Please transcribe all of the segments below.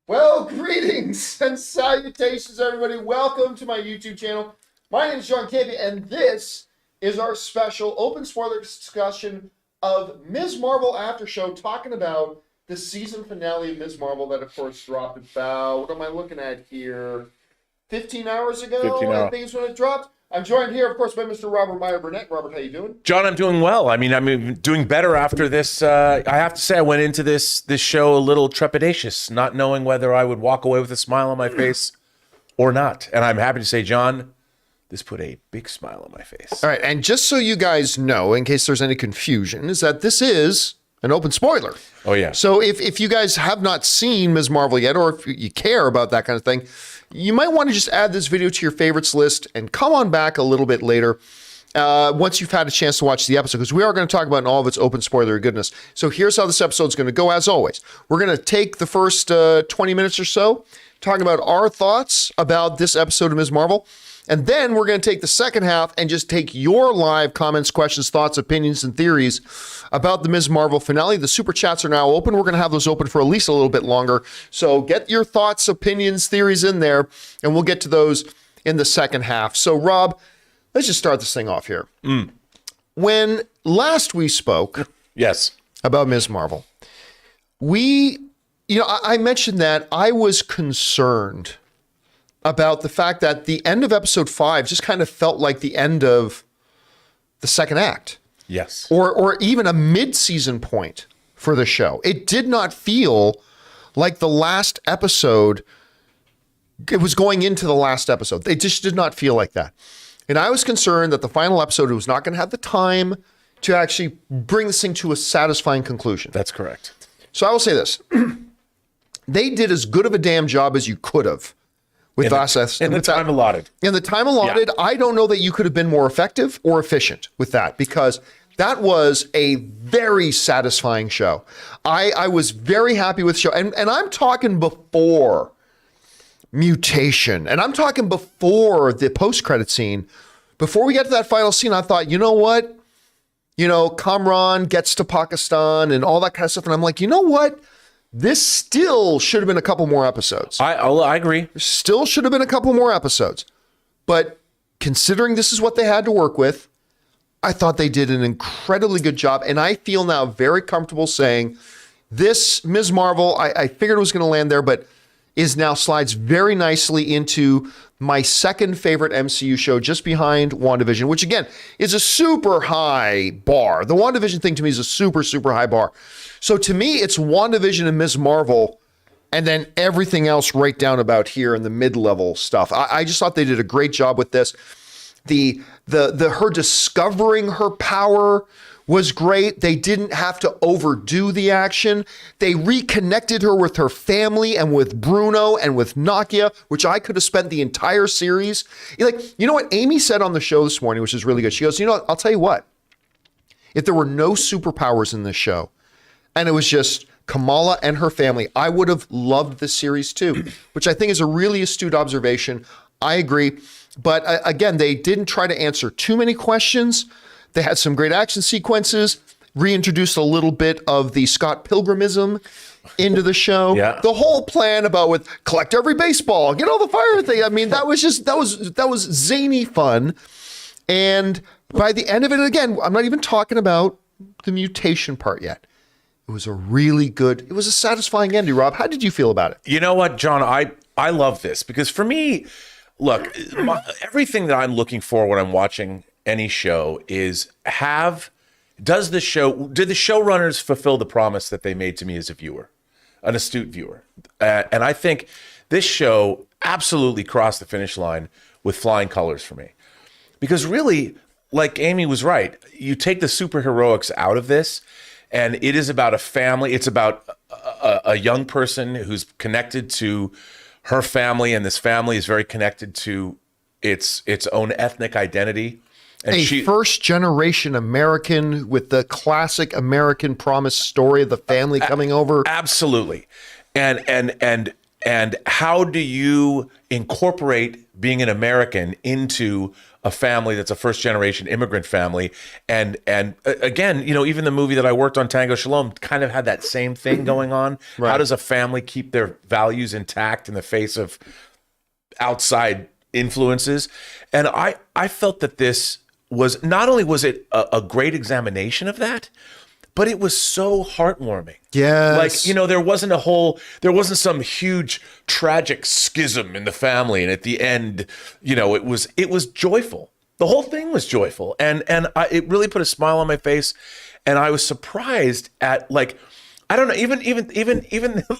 Well, greetings and salutations, everybody. Welcome to my YouTube channel. My name is John Campea, and this is our special open spoiler discussion of Ms. Marvel After Show, talking about the season finale of Ms. Marvel that, of course, dropped about, what am I looking at here, 15 hours ago? 15 hours. I think is when it dropped. I'm joined here, of course, by Mr. Robert Meyer Burnett. Robert, how you doing? John, I'm doing well. I'm doing better after this. I have to say, I went into this show a little trepidatious, not knowing whether I would walk away with a smile on my face or not. And I'm happy to say, John, this put a big smile on my face. All right, and just so you guys know, in case there's any confusion, is that this is an open spoiler. Oh, yeah. So if you guys have not seen Ms. Marvel yet, or if you care about that kind of thing, you might want to just add this video to your favorites list and come on back a little bit later once you've had a chance to watch the episode, because we are going to talk about all of its open spoiler goodness. So here's how this episode is going to go, as always. We're going to take the first 20 minutes or so, talking about our thoughts about this episode of Ms. Marvel. And then we're going to take the second half and just take your live comments, questions, thoughts, opinions, and theories about the Ms. Marvel finale. The super chats are now open. We're going to have those open for at least a little bit longer. So get your thoughts, opinions, theories in there, and we'll get to those in the second half. So, Rob, let's just start this thing off here. When last we spoke Yes. about Ms. Marvel, I mentioned that I was concerned about the fact that the end of episode 5 just kind of felt like the end of the second act. Yes. Or even a mid-season point for the show. It did not feel like the last episode, it was going into the last episode. It just did not feel like that. And I was concerned that the final episode was not going to have the time to actually bring this thing to a satisfying conclusion. That's correct. So I will say this. They did as good of a damn job as you could have with us. In the time allotted. In the time allotted, yeah. I don't know that you could have been more effective or efficient with that, because that was a very satisfying show. I was very happy with the show. And I'm talking before Mutation. And I'm talking before the post-credit scene. Before we get to that final scene, I thought, you know what? Kamran gets to Pakistan and all that kind of stuff. And I'm like, you know what? This still should have been a couple more episodes. I agree. Still should have been a couple more episodes. But considering this is what they had to work with, I thought they did an incredibly good job. And I feel now very comfortable saying this Ms. Marvel, I figured it was going to land there, but is now slides very nicely into my second favorite MCU show, just behind WandaVision, which again is a super high bar. The WandaVision thing to me is a super, super high bar. So to me, it's WandaVision and Ms. Marvel, and then everything else right down about here in the mid-level stuff. I just thought they did a great job with this. The her discovering her power was great. They didn't have to overdo the action. They reconnected her with her family and with Bruno and with Nakia, which I could have spent the entire series. You know what Amy said on the show this morning, which is really good. She goes, I'll tell you what, if there were no superpowers in this show and it was just Kamala and her family, I would have loved this series too, which I think is a really astute observation. I agree. But again, they didn't try to answer too many questions. They had some great action sequences, reintroduced a little bit of the Scott Pilgrimism into the show. Yeah. The whole plan about with collect every baseball, get all the fire thing. I mean, that was zany fun. And by the end of it, again, I'm not even talking about the mutation part yet. It was it was a satisfying ending. Rob, how did you feel about it? You know what, John? I love this because for me, look, everything that I'm looking for when I'm watching any show is did the showrunners fulfill the promise that they made to me as a viewer, an astute viewer? And I think this show absolutely crossed the finish line with flying colors for me. Because really, like Amy was right, you take the superheroics out of this, and it is about a family. It's about a young person who's connected to her family, and this family is very connected to its own ethnic identity. And first-generation American with the classic American promise story of the family coming over. Absolutely. And how do you incorporate being an American into a family that's a first generation immigrant family. And again, even the movie that I worked on, Tango Shalom, kind of had that same thing going on. Right. How does a family keep their values intact in the face of outside influences? And I felt that this was, not only was it a great examination of that, but it was so heartwarming. Yes. Like, there wasn't some huge tragic schism in the family. And at the end, it was joyful. The whole thing was joyful. And it really put a smile on my face. And I was surprised at, like, I don't know, even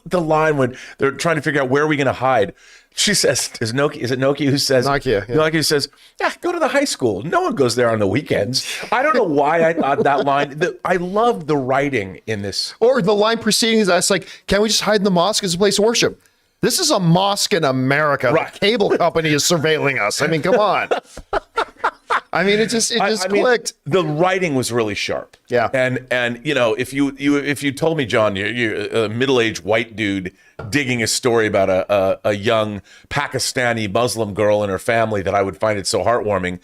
the line when they're trying to figure out where are we going to hide. She says, is it Nokia who says, Nokia, yeah. Nokia says, yeah, go to the high school. No one goes there on the weekends. I don't know why I thought that line. I love the writing in this. Or the line preceding is that's like, can we just hide in the mosque as a place of worship? This is a mosque in America. Right. The cable company is surveilling us. I mean, come on. I mean, it just clicked. The writing was really sharp. Yeah. And if you told me, John, you're a middle-aged white dude digging a story about a young Pakistani Muslim girl and her family, that I would find it so heartwarming.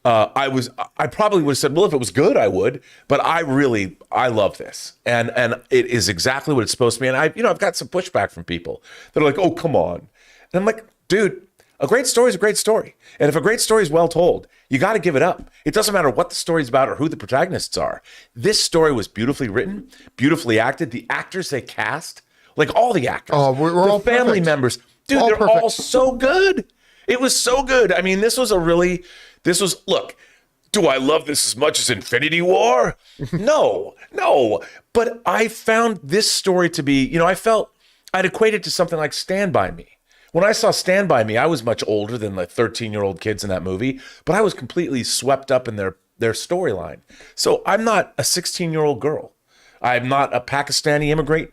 I probably would have said, well, if it was good, I would. But I love this, and it is exactly what it's supposed to be. And I've got some pushback from people that are like, oh, come on, and I'm like, dude. A great story is a great story. And if a great story is well told, you got to give it up. It doesn't matter what the story's about or who the protagonists are. This story was beautifully written, beautifully acted. The actors they cast, like all the actors, we're all family perfect. members, dude, All they're perfect. all so good. It was so good. I mean, look, do I love this as much as Infinity War? No. But I found this story to be, I'd equate it to something like Stand By Me. When I saw Stand By Me, I was much older than the 13-year-old kids in that movie, but I was completely swept up in their storyline. So I'm not a 16-year-old girl. I'm not a Pakistani immigrant.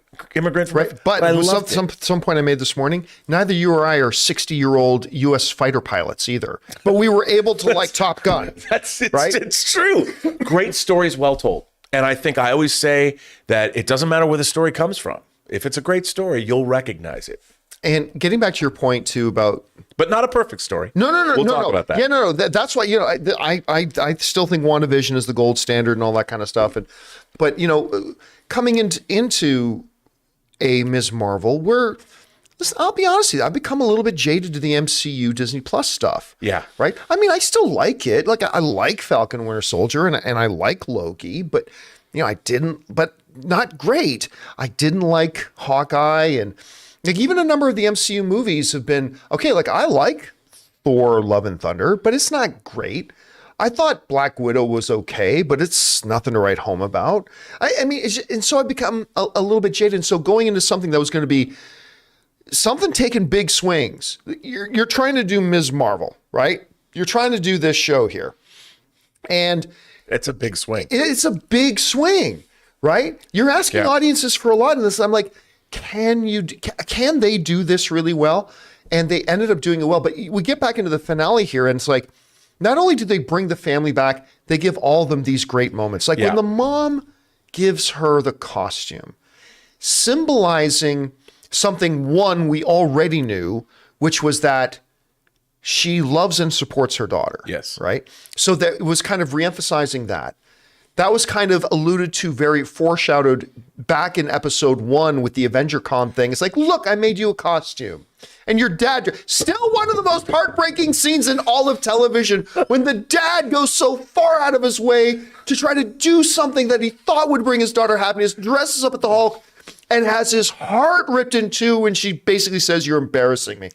Right. But I it was loved it. some point I made this morning, neither you or I are 60-year-old U.S. fighter pilots either. But we were able to like Top Gun. Right? It's true. Great stories well told. And I think I always say that it doesn't matter where the story comes from. If it's a great story, you'll recognize it. And getting back to your point too about, but not a perfect story. No. We'll talk about that. Yeah, no. That's why I still think WandaVision is the gold standard and all that kind of stuff. But coming into a Ms. Marvel, listen, I'll be honest with you, I've become a little bit jaded to the MCU Disney Plus stuff. Yeah. Right. I mean, I still like it. Like I like Falcon and Winter Soldier and I like Loki, but but not great. I didn't like Hawkeye and. Like even a number of the MCU movies have been, okay, like I like Thor, Love and Thunder, but it's not great. I thought Black Widow was okay, but it's nothing to write home about. And so I've become a little bit jaded. And so going into something that was going to be something taking big swings, you're trying to do Ms. Marvel, right? You're trying to do this show here. And it's a big swing. It's a big swing, right? You're asking audiences for a lot of this. I'm like, can they do this really well? And they ended up doing it well. But we get back into the finale here, and it's like, not only do they bring the family back, they give all of them these great moments. Like when the mom gives her the costume, symbolizing something, one, we already knew, which was that she loves and supports her daughter. Yes. Right? So that it was kind of reemphasizing that. That was kind of alluded to, very foreshadowed back in episode 1 with the Avenger Con thing. It's like, look, I made you a costume. And your dad, still one of the most heartbreaking scenes in all of television, when the dad goes so far out of his way to try to do something that he thought would bring his daughter happiness, dresses up at the Hulk, and has his heart ripped in two when she basically says, you're embarrassing me.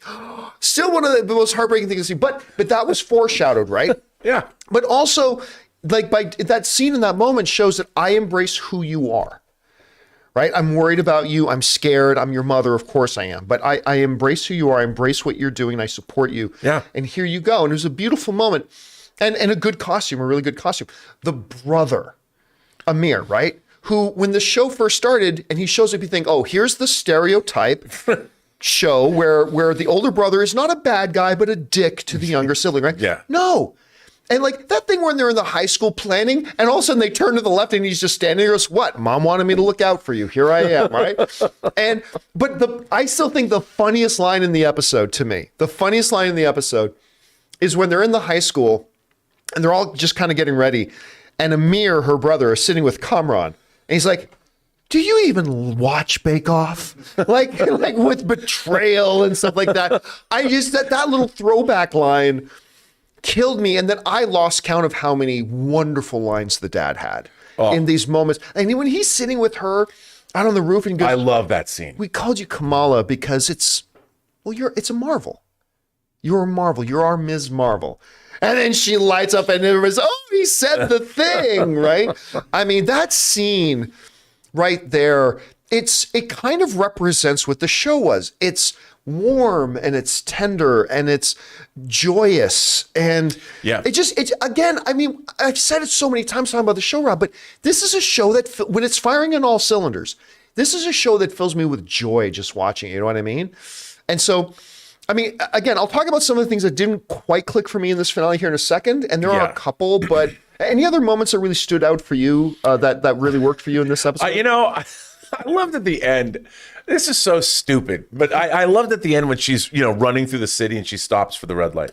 Still one of the most heartbreaking things to see. But that was foreshadowed, right? Yeah. But also, like by that scene in that moment shows that I embrace who you are, right? I'm worried about you. I'm scared. I'm your mother. Of course I am. But I embrace who you are. I embrace what you're doing. And I support you. Yeah. And here you go. And it was a beautiful moment and a good costume, a really good costume. The brother, Amir, right? Who, when the show first started and he shows up, you think, oh, here's the stereotype show where the older brother is not a bad guy, but a dick to the younger sibling, right? Yeah. No. And like that thing when they're in the high school planning and all of a sudden they turn to the left and he's just standing there, goes, what? Mom wanted me to look out for you. Here I am, right? But I still think the funniest line in the episode to me, the funniest line in the episode is when they're in the high school and they're all just kind of getting ready. And Amir, her brother, is sitting with Kamran. And he's like, do you even watch Bake Off? like with betrayal and stuff like that. I just, that little throwback line killed me. And then I lost count of how many wonderful lines the dad had in these moments. And when he's sitting with her out on the roof and he goes, I love that scene. we called you Kamala because it's a Marvel. You're a Marvel. You're our Ms. Marvel. And then she lights up and it was, he said the thing, right? I mean, that scene right there, it kind of represents what the show was. It's warm and it's tender and it's joyous. And it's again, I mean, I've said it so many times talking about the show, Rob, but this is a show that when it's firing on all cylinders, this is a show that fills me with joy just watching it, you know what I mean? And so, I mean, again, I'll talk about some of the things that didn't quite click for me in this finale here in a second, and there are a couple, but any other moments that really stood out for you that really worked for you in this episode? I loved at the end. This is so stupid, but I loved at the end when she's, running through the city and she stops for the red light.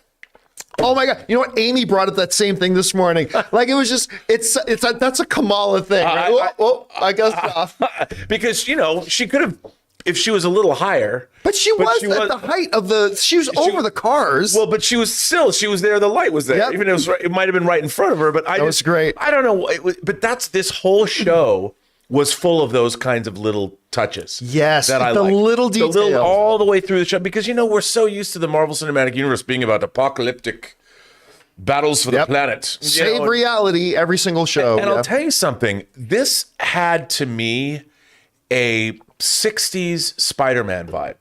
Oh my God. You know what? Amy brought up that same thing this morning. Like it was just, that's a Kamala thing. Right? I guess. Because, she could have, if she was a little higher. But she was at the height of she was over the cars. Well, but she was there. The light was there. Yep. Even if it might have been right in front of her. But was great. I don't know. But this whole show was full of those kinds of little touches. Yes. That I the liked. little details. All the way through the show. Because, we're so used to the Marvel Cinematic Universe being about apocalyptic battles for the planet. Same reality every single show. And I'll tell you something. This had, to me, a 60s Spider-Man vibe.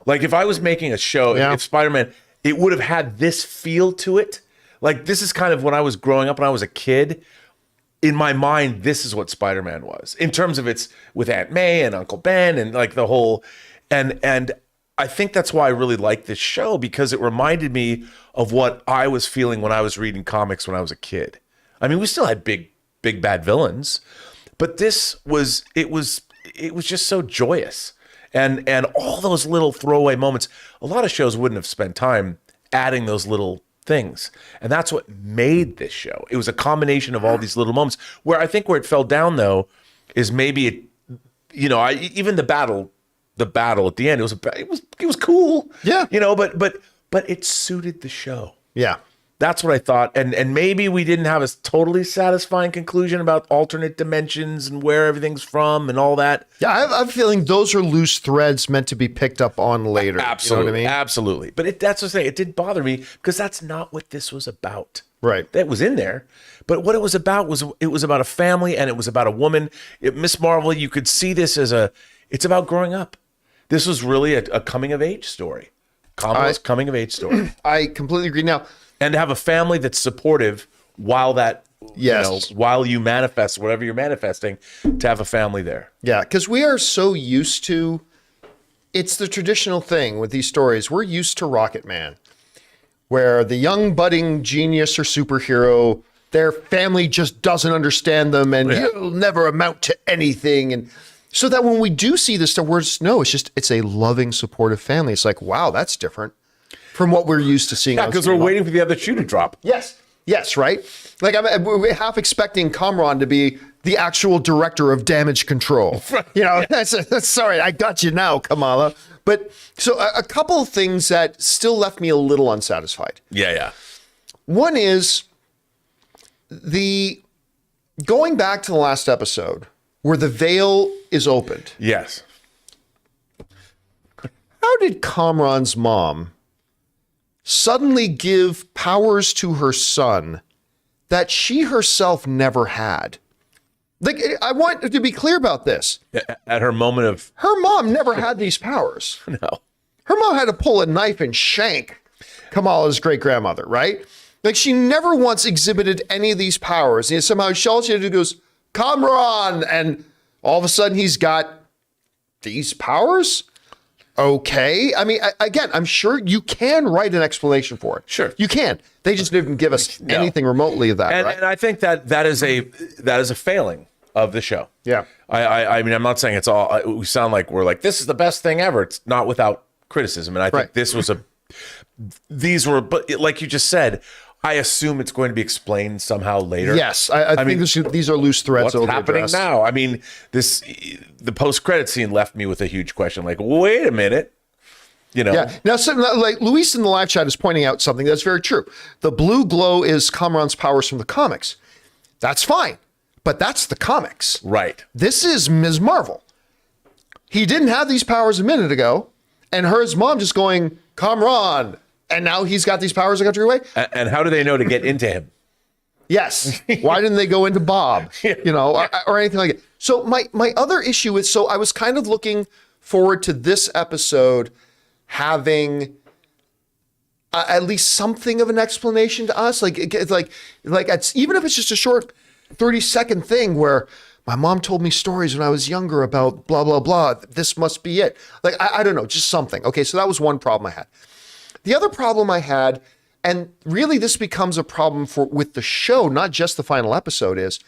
Like if I was making a show, if Spider-Man, it would have had this feel to it. Like this is kind of when I was growing up, when I was a kid. In my mind, this is what Spider-Man was in terms of it's with Aunt May and Uncle Ben and like the whole, and I think that's why I really like this show because it reminded me of what I was feeling when I was reading comics when I was a kid. I mean, we still had big bad villains, but it was just so joyous. And all those little throwaway moments, a lot of shows wouldn't have spent time adding those little things. And that's what made this show. It was a combination of all these little moments where I think where it fell down though is maybe even the battle at the end, it was cool. Yeah. But it suited the show. Yeah. That's what I thought. And maybe we didn't have a totally satisfying conclusion about alternate dimensions and where everything's from and all that. Yeah, I have a feeling those are loose threads meant to be picked up on later. Absolutely. You know what I mean? Absolutely. But that's what I'm saying. It did bother me because that's not what this was about. Right. That was in there. But what it was about it was about a family and it was about a woman. Miss Marvel, you could see this as it's about growing up. This was really a coming of age story. Kamala's coming of age story. I completely agree. Now, and to have a family that's supportive while while you manifest whatever you're manifesting, to have a family there. Yeah, because we are so used to, it's the traditional thing with these stories. We're used to Rocket Man, where the young budding genius or superhero, their family just doesn't understand them and you'll never amount to anything. And so that when we do see this stuff, it's a loving, supportive family. It's like, wow, that's different from what we're used to seeing. Yeah, because we're waiting for the other shoe to drop. Yes, right? Like we're half expecting Kamran to be the actual director of damage control. That's sorry, I got you now, Kamala. But so a couple of things that still left me a little unsatisfied. Yeah. One is going back to the last episode where the veil is opened. Yes. How did Kamran's mom suddenly give powers to her son that she herself never had? Like, I want to be clear about this. At her moment of... Her mom never had these powers. No. Her mom had to pull a knife and shank Kamala's great-grandmother, right? Like, she never once exhibited any of these powers. And somehow all she had to do goes, Kamran! And all of a sudden he's got these powers? Okay. I mean, again, I'm sure you can write an explanation for it. Sure. You can. They just didn't give us anything remotely of that, right? And I think that is a failing of the show. Yeah. I mean, I'm not saying it's all, we sound like we're like, this is the best thing ever. It's not without criticism. And I think this was these were, but like you just said, I assume it's going to be explained somehow later. Yes, I think these are loose threads. What's happening now? I mean, the post-credit scene left me with a huge question. Like, wait a minute. Yeah. Now, like Luis in the live chat is pointing out something that's very true. The blue glow is Kamran's powers from the comics. That's fine, but that's the comics. Right. This is Ms. Marvel. He didn't have these powers a minute ago, and his mom just going, Kamran, and now he's got these powers a country away. And how do they know to get into him? Yes. Why didn't they go into Bob? Or anything like that. So my other issue is, so I was kind of looking forward to this episode having at least something of an explanation to us. Like it's, even if it's just a short 30-second thing where my mom told me stories when I was younger about blah, blah, blah. This must be it. Like, I don't know, just something. Okay, so that was one problem I had. The other problem I had, and really this becomes a problem with the show, not just the final episode, is,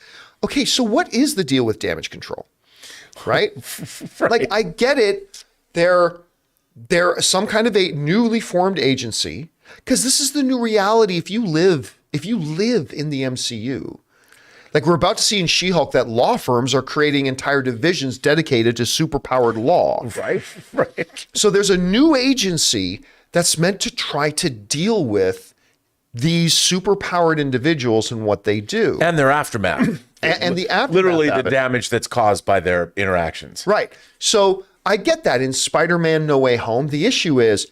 okay, so what is the deal with damage control? Right? Right. Like, I get it. They're some kind of a newly formed agency, because this is the new reality. If you live in the MCU, like we're about to see in She-Hulk, that law firms are creating entire divisions dedicated to superpowered law. Right. So there's a new agency that's meant to try to deal with these superpowered individuals and what they do. And their aftermath. and the aftermath. Literally the damage that's caused by their interactions. Right. So I get that in Spider-Man No Way Home. The issue is,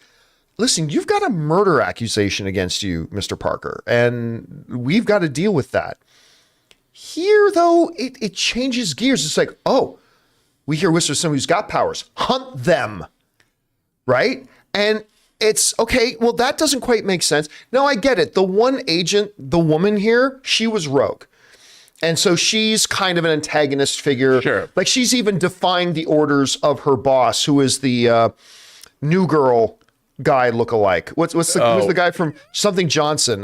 listen, you've got a murder accusation against you, Mr. Parker, and we've got to deal with that. Here, though, it changes gears. It's like, oh, we hear whispers of somebody who's got powers. Hunt them. Right? And it's, okay, well, that doesn't quite make sense. Now, I get it. The one agent, the woman here, she was rogue. And so she's kind of an antagonist figure. Sure. Like, she's even defying the orders of her boss, who is the New Girl guy lookalike. Who's the guy from something Johnson?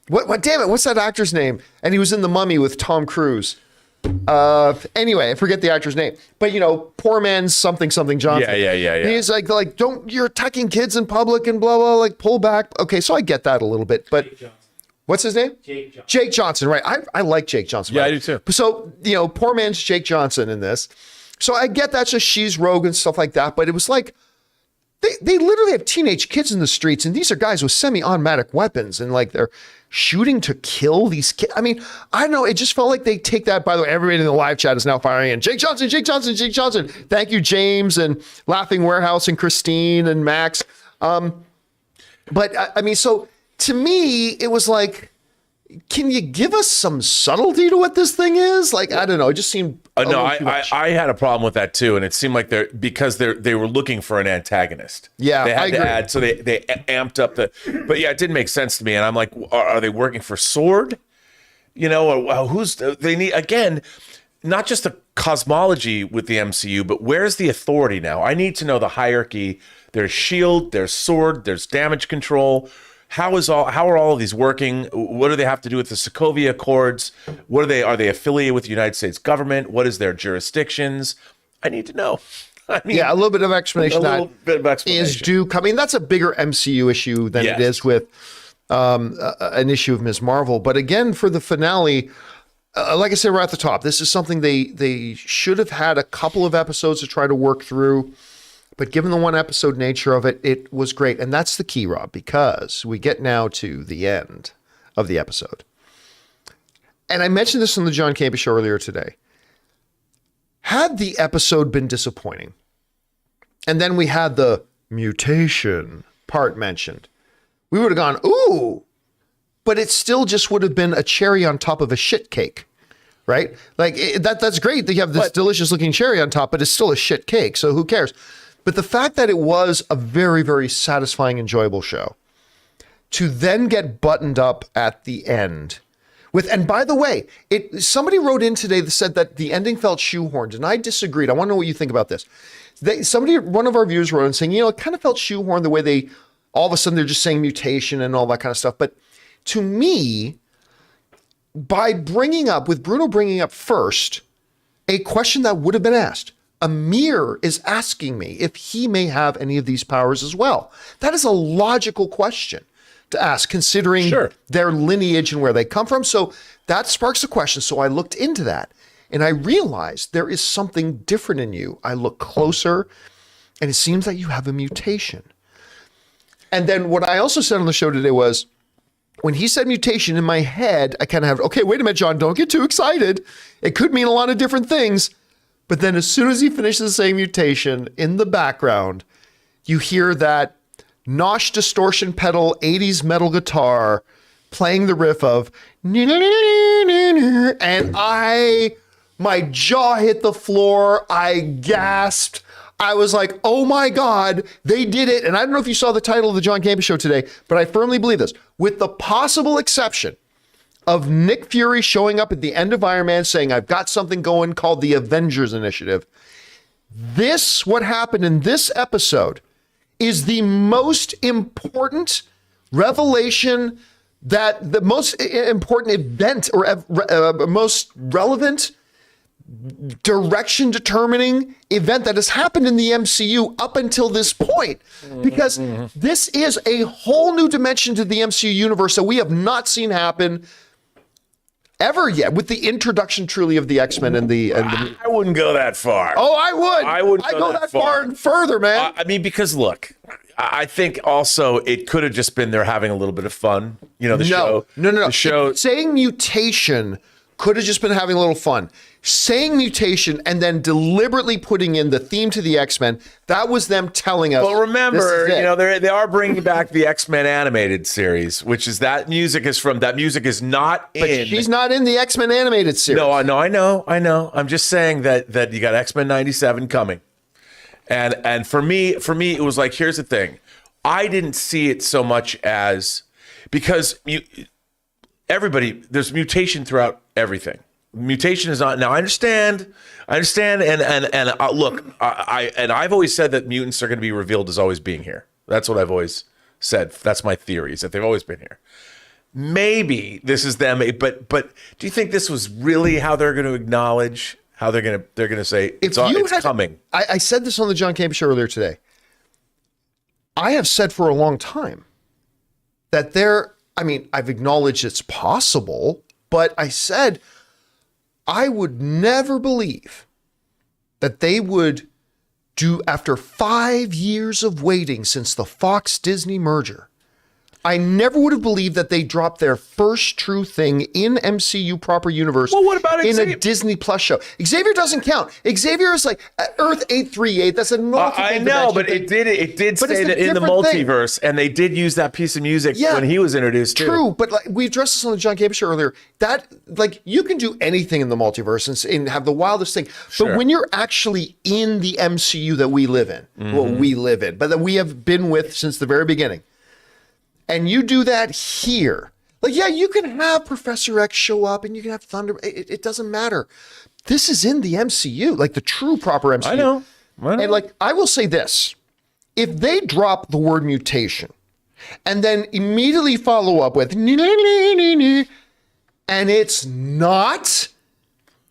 What? Damn it! What's that actor's name? And he was in The Mummy with Tom Cruise. Anyway, I forget the actor's name. But poor man's something Johnson. Yeah. And he's like, you're attacking kids in public and blah blah. Like, pull back. Okay, so I get that a little bit, but. What's his name? Jake Johnson, right. I like Jake Johnson. Yeah, right? I do too. So, poor man's Jake Johnson in this. So I get that, just she's rogue and stuff like that, but it was like, they literally have teenage kids in the streets, and these are guys with semi-automatic weapons, and like they're shooting to kill these kids. I mean, I don't know, it just felt like they take that, by the way, everybody in the live chat is now firing in, Jake Johnson. Thank you, James, and Laughing Warehouse, and Christine, and Max. But I mean, so to me, it was like, can you give us some subtlety to what this thing is? Like, I don't know. It just seemed I had a problem with that too, and it seemed like they were looking for an antagonist. Yeah, they had I to agree. add, so they amped up but yeah, it didn't make sense to me, and I'm like, are they working for Sword? Or who's they need again? Not just the cosmology with the MCU, but where's the authority now? I need to know the hierarchy. There's Shield, there's Sword, there's damage control. How are all of these working? What do they have to do with the Sokovia Accords? Are they affiliated with the United States government? What is their jurisdictions? I need to know. I mean, a little bit of explanation. Is due. I mean, that's a bigger MCU issue than it is with an issue of Ms. Marvel. But again, for the finale, like I said right at the top, this is something they should have had a couple of episodes to try to work through. But given the one episode nature of it, it was great. And that's the key, Rob, because we get now to the end of the episode. And I mentioned this on the John Campea Show earlier today. Had the episode been disappointing, and then we had the mutation part mentioned, we would have gone, ooh, but it still just would have been a cherry on top of a shit cake. Right? Like, that's great that you have this delicious looking cherry on top, but it's still a shit cake. So who cares? But the fact that it was a very, very satisfying, enjoyable show, to then get buttoned up at the end with, and by the way, somebody wrote in today that said that the ending felt shoehorned, and I disagreed. I want to know what you think about this. One of our viewers wrote in saying, it kind of felt shoehorned the way all of a sudden they're just saying mutation and all that kind of stuff. But to me, with Bruno bringing up first a question that would have been asked, Amir is asking me if he may have any of these powers as well. That is a logical question. to ask, considering Sure. their lineage and where they come from. So that sparks a question. So I looked into that and I realized there is something different in you. I look closer and it seems that you have a mutation. And then what I also said on the show today was, when he said mutation in my head, I kind of have, okay, wait a minute, John, don't get too excited. It could mean a lot of different things. But then as soon as he finishes saying mutation, in the background, you hear that Nosh distortion pedal 80s metal guitar playing the riff of, and my jaw hit the floor. I gasped. I was like, oh my God, they did it. And I don't know if you saw the title of the John Campea Show today, but I firmly believe this. With the possible exception of Nick Fury showing up at the end of Iron Man saying, I've got something going called the Avengers Initiative. What happened in this episode is the most important revelation, that the most important event or most relevant direction determining event that has happened in the MCU up until this point, because this is a whole new dimension to the MCU universe that we have not seen happen ever yet, with the introduction truly of the X-Men and the I wouldn't go that far. Oh, I would. I wouldn't go that far and further, man. I mean, because look, I think also it could have just been they're having a little bit of fun. You know, the show. No. The show. Saying mutation could have just been having a little fun. Saying mutation and then deliberately putting in the theme to the X-Men, that was them telling us. Well, remember, this is it. they are bringing back the X-Men animated series, which is that music is not But in. she's not in the X-Men animated series. No, I know. I'm just saying that you got X-Men 97 coming. And for me, it was like, here's the thing. I didn't see it so much as, because there's mutation throughout everything. Mutation is not, now I understand. And look, I've always said that mutants are going to be revealed as always being here. That's what I've always said. That's my theory, is that they've always been here. Maybe this is them, but do you think this was really how they're going to acknowledge, how they're going to say it's coming? I said this on the John Campea Show earlier today. I have said for a long time that I've acknowledged it's possible, but I said I would never believe that they would do, after 5 years of waiting since the Fox Disney merger, I never would have believed that they dropped their first true thing in MCU proper universe. Well, what about in a Disney Plus show? Xavier doesn't count. Xavier is like Earth 838. That's a multiple I know, but it did say that in the multiverse, and they did use that piece of music when he was introduced. True, but like we addressed this on the John Campea Show earlier. That, like, you can do anything in the multiverse and have the wildest thing, but when you're actually in the MCU that we live in, but that we have been with since the very beginning. And you do that here. Like, yeah, you can have Professor X show up and you can have Thunder. It doesn't matter. This is in the MCU, like the true proper MCU. I know. And like, I will say this. If they drop the word mutation and then immediately follow up with, and it's not,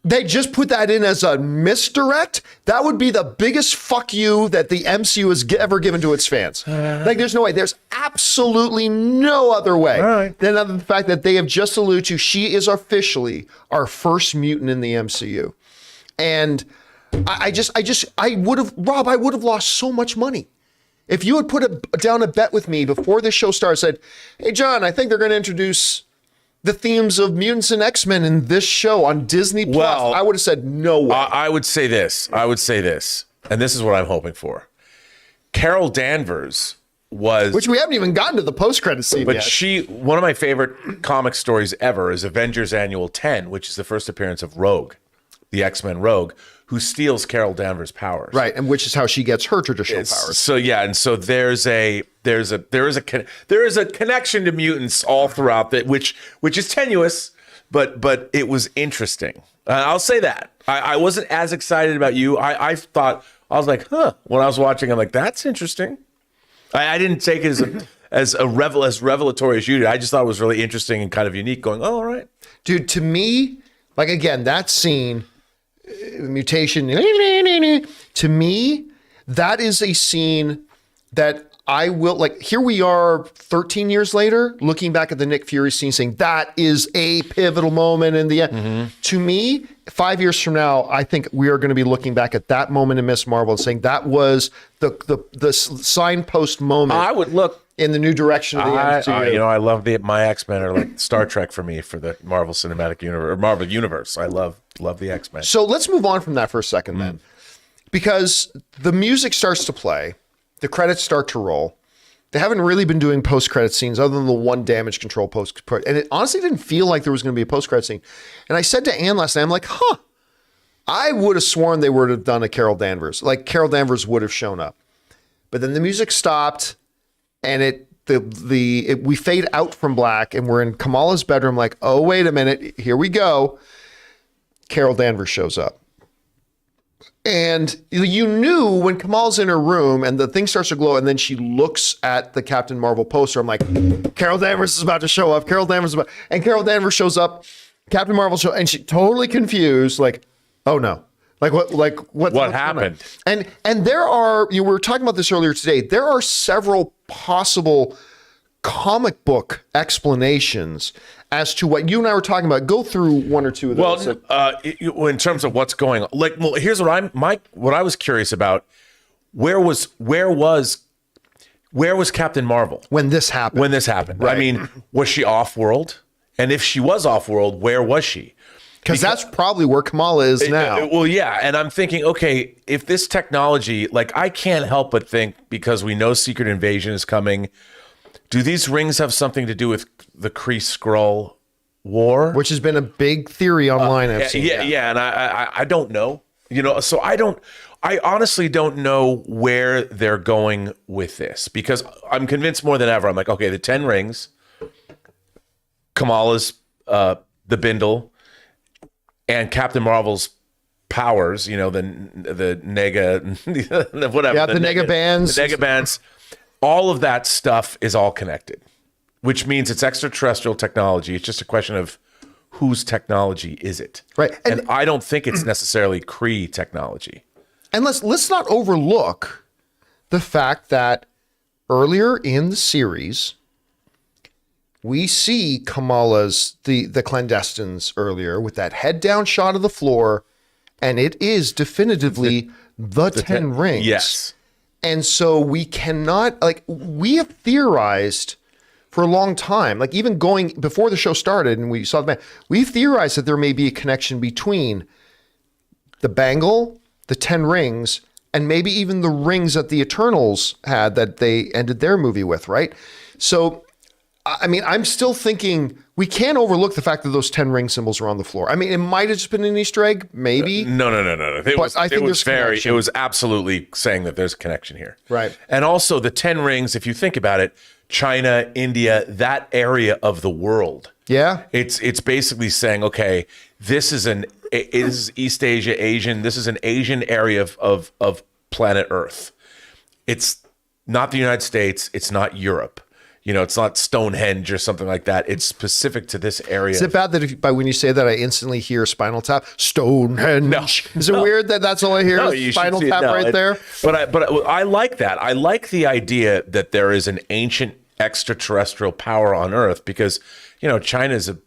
they just put that in as a misdirect, that would be the biggest fuck you that the MCU has ever given to its fans. Like, there's no way. There's absolutely no other way than other than the fact that they have just alluded to, she is officially our first mutant in the MCU. And I would have lost so much money. If you had put down a bet with me before this show started, said, hey, John, I think they're going to introduce the themes of mutants and X-Men in this show on Disney Plus, I would have said no way. I would say this, and this is what I'm hoping for. Carol Danvers was, which we haven't even gotten to the post-credit scene but yet. One of my favorite comic stories ever is Avengers Annual 10, which is the first appearance of Rogue, the X-Men Rogue, who steals Carol Danvers' powers. Right, and which is how she gets her traditional powers. So yeah, and so there is a connection to mutants all throughout that, which is tenuous, but it was interesting. I'll say that. I wasn't as excited about you. I was like, when I was watching, I'm like, that's interesting. I didn't take it as revelatory as you did. I just thought it was really interesting and kind of unique. Going, oh, all right, dude. To me, like, again, that scene. Mutation, to me, that is a scene that I will, like, here we are 13 years later, looking back at the Nick Fury scene saying that is a pivotal moment in the end. To me, 5 years from now, I think we are going to be looking back at that moment in Miss Marvel and saying that was the signpost moment. I would look in the new direction of the MCU. I love my X-Men are like Star Trek for me for the Marvel Cinematic Universe or Marvel Universe. I love the X-Men. So let's move on from that for a second, then, because the music starts to play, the credits start to roll. They haven't really been doing post-credit scenes other than the one damage control post, and it honestly didn't feel like there was going to be a post-credit scene. And I said to Ann last night, I'm like, I would have sworn they would have done a Carol Danvers, like Carol Danvers would have shown up. But then the music stopped. And we fade out from black and we're in Kamala's bedroom like, oh, wait a minute, here we go. Carol Danvers shows up. And you knew when Kamala's in her room and the thing starts to glow and then she looks at the Captain Marvel poster, I'm like, Carol Danvers is about to show up. And Carol Danvers shows up, Captain Marvel shows, and she's totally confused, like, oh no. What happened? And there are, we were talking about this earlier today, there are several possible comic book explanations as to what you and I were talking about. Go through one or two of those. Well, in terms of what's going on, here's what I was curious about. Where was Captain Marvel when this happened? Right. I mean, was she off-world? And if she was off-world, where was she? Because that's probably where Kamala is now. Well, yeah. And I'm thinking, okay, if this technology, like, I can't help but think, because we know Secret Invasion is coming, do these rings have something to do with the Kree-Skrull war? Which has been a big theory online, I've seen. Yeah. And I don't know, so I honestly don't know where they're going with this, because I'm convinced more than ever. I'm like, okay, the 10 rings, Kamala's, the bindle, and Captain Marvel's powers, the nega, whatever. Yeah, the nega bands. The nega bands. All of that stuff is all connected, which means it's extraterrestrial technology. It's just a question of whose technology is it? Right. And I don't think it's necessarily Kree technology. And let's not overlook the fact that earlier in the series, we see Kamala's, the clandestines earlier with that head down shot of the floor, and it is definitively the 10 rings. Yes. And so we cannot, we have theorized for a long time, like even going before the show started and we saw the band, we theorized that there may be a connection between the bangle, the 10 rings, and maybe even the rings that the Eternals had that they ended their movie with, right? So I mean, I'm still thinking we can't overlook the fact that those 10 ring symbols are on the floor. I mean, it might have just been an Easter egg, maybe. No. It was absolutely saying that there's a connection here. Right. And also the 10 rings, if you think about it, China, India, that area of the world. Yeah. It's basically saying, okay, this is East Asia, Asian. This is an Asian area of planet Earth. It's not the United States. It's not Europe. It's not Stonehenge or something like that. It's specific to this area. Is it bad that when you say that, I instantly hear Spinal Tap? Stonehenge. No. Is it weird that that's all I hear? Is Spinal Tap right there? But I like that. I like the idea that there is an ancient extraterrestrial power on Earth because, China is a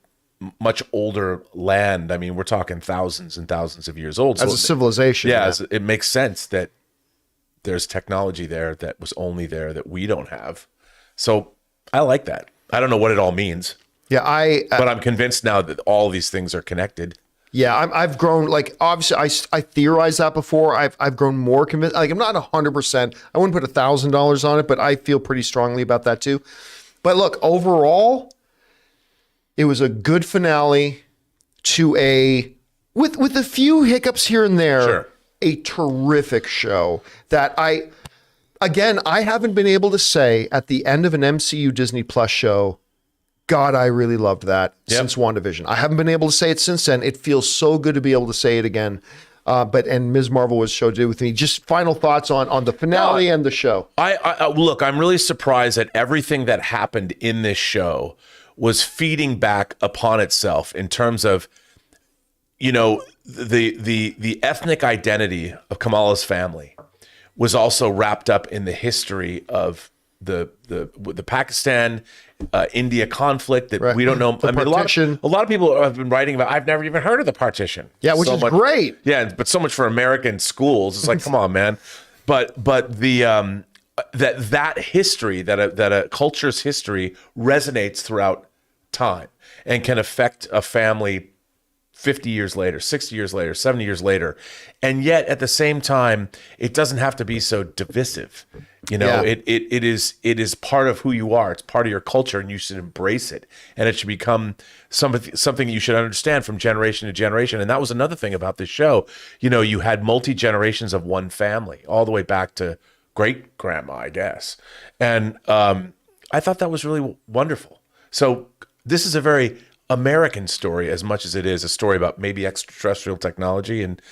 much older land. I mean, we're talking thousands and thousands of years old. As a civilization. Yeah, it makes sense that there's technology there that was only there that we don't have. So I like that. I don't know what it all means. Yeah, but I'm convinced now that all these things are connected. Yeah, I've grown, obviously I theorized that before. I've grown more convinced. I'm not 100%. I wouldn't put $1,000 on it, but I feel pretty strongly about that too. But look, overall, it was a good finale to with a few hiccups here and there, sure, a terrific show that I haven't been able to say at the end of an MCU Disney Plus show, God, I really loved that since WandaVision. I haven't been able to say it since then. It feels so good to be able to say it again. And Ms. Marvel was show to do with me. Just final thoughts on the finale and the show. Look, I'm really surprised that everything that happened in this show was feeding back upon itself in terms of, the ethnic identity of Kamala's family was also wrapped up in the history of the Pakistan India conflict that Right. we don't know. The I mean, partition. a lot of people have been writing about. I've never even heard of the partition. Yeah, which is great. Yeah, but so much for American schools. It's like, come on, man. But the that history, that a culture's history resonates throughout time and can affect a family 50 years later, 60 years later, 70 years later. And yet at the same time, it doesn't have to be so divisive. You know, Yeah. it is part of who you are. It's part of your culture, and you should embrace it. And it should become something you should understand from generation to generation. And that was another thing about this show. You know, you had multi-generations of one family, all the way back to great grandma, I guess. And I thought that was really wonderful. So this is a very American story as much as it is a story about maybe extraterrestrial technology and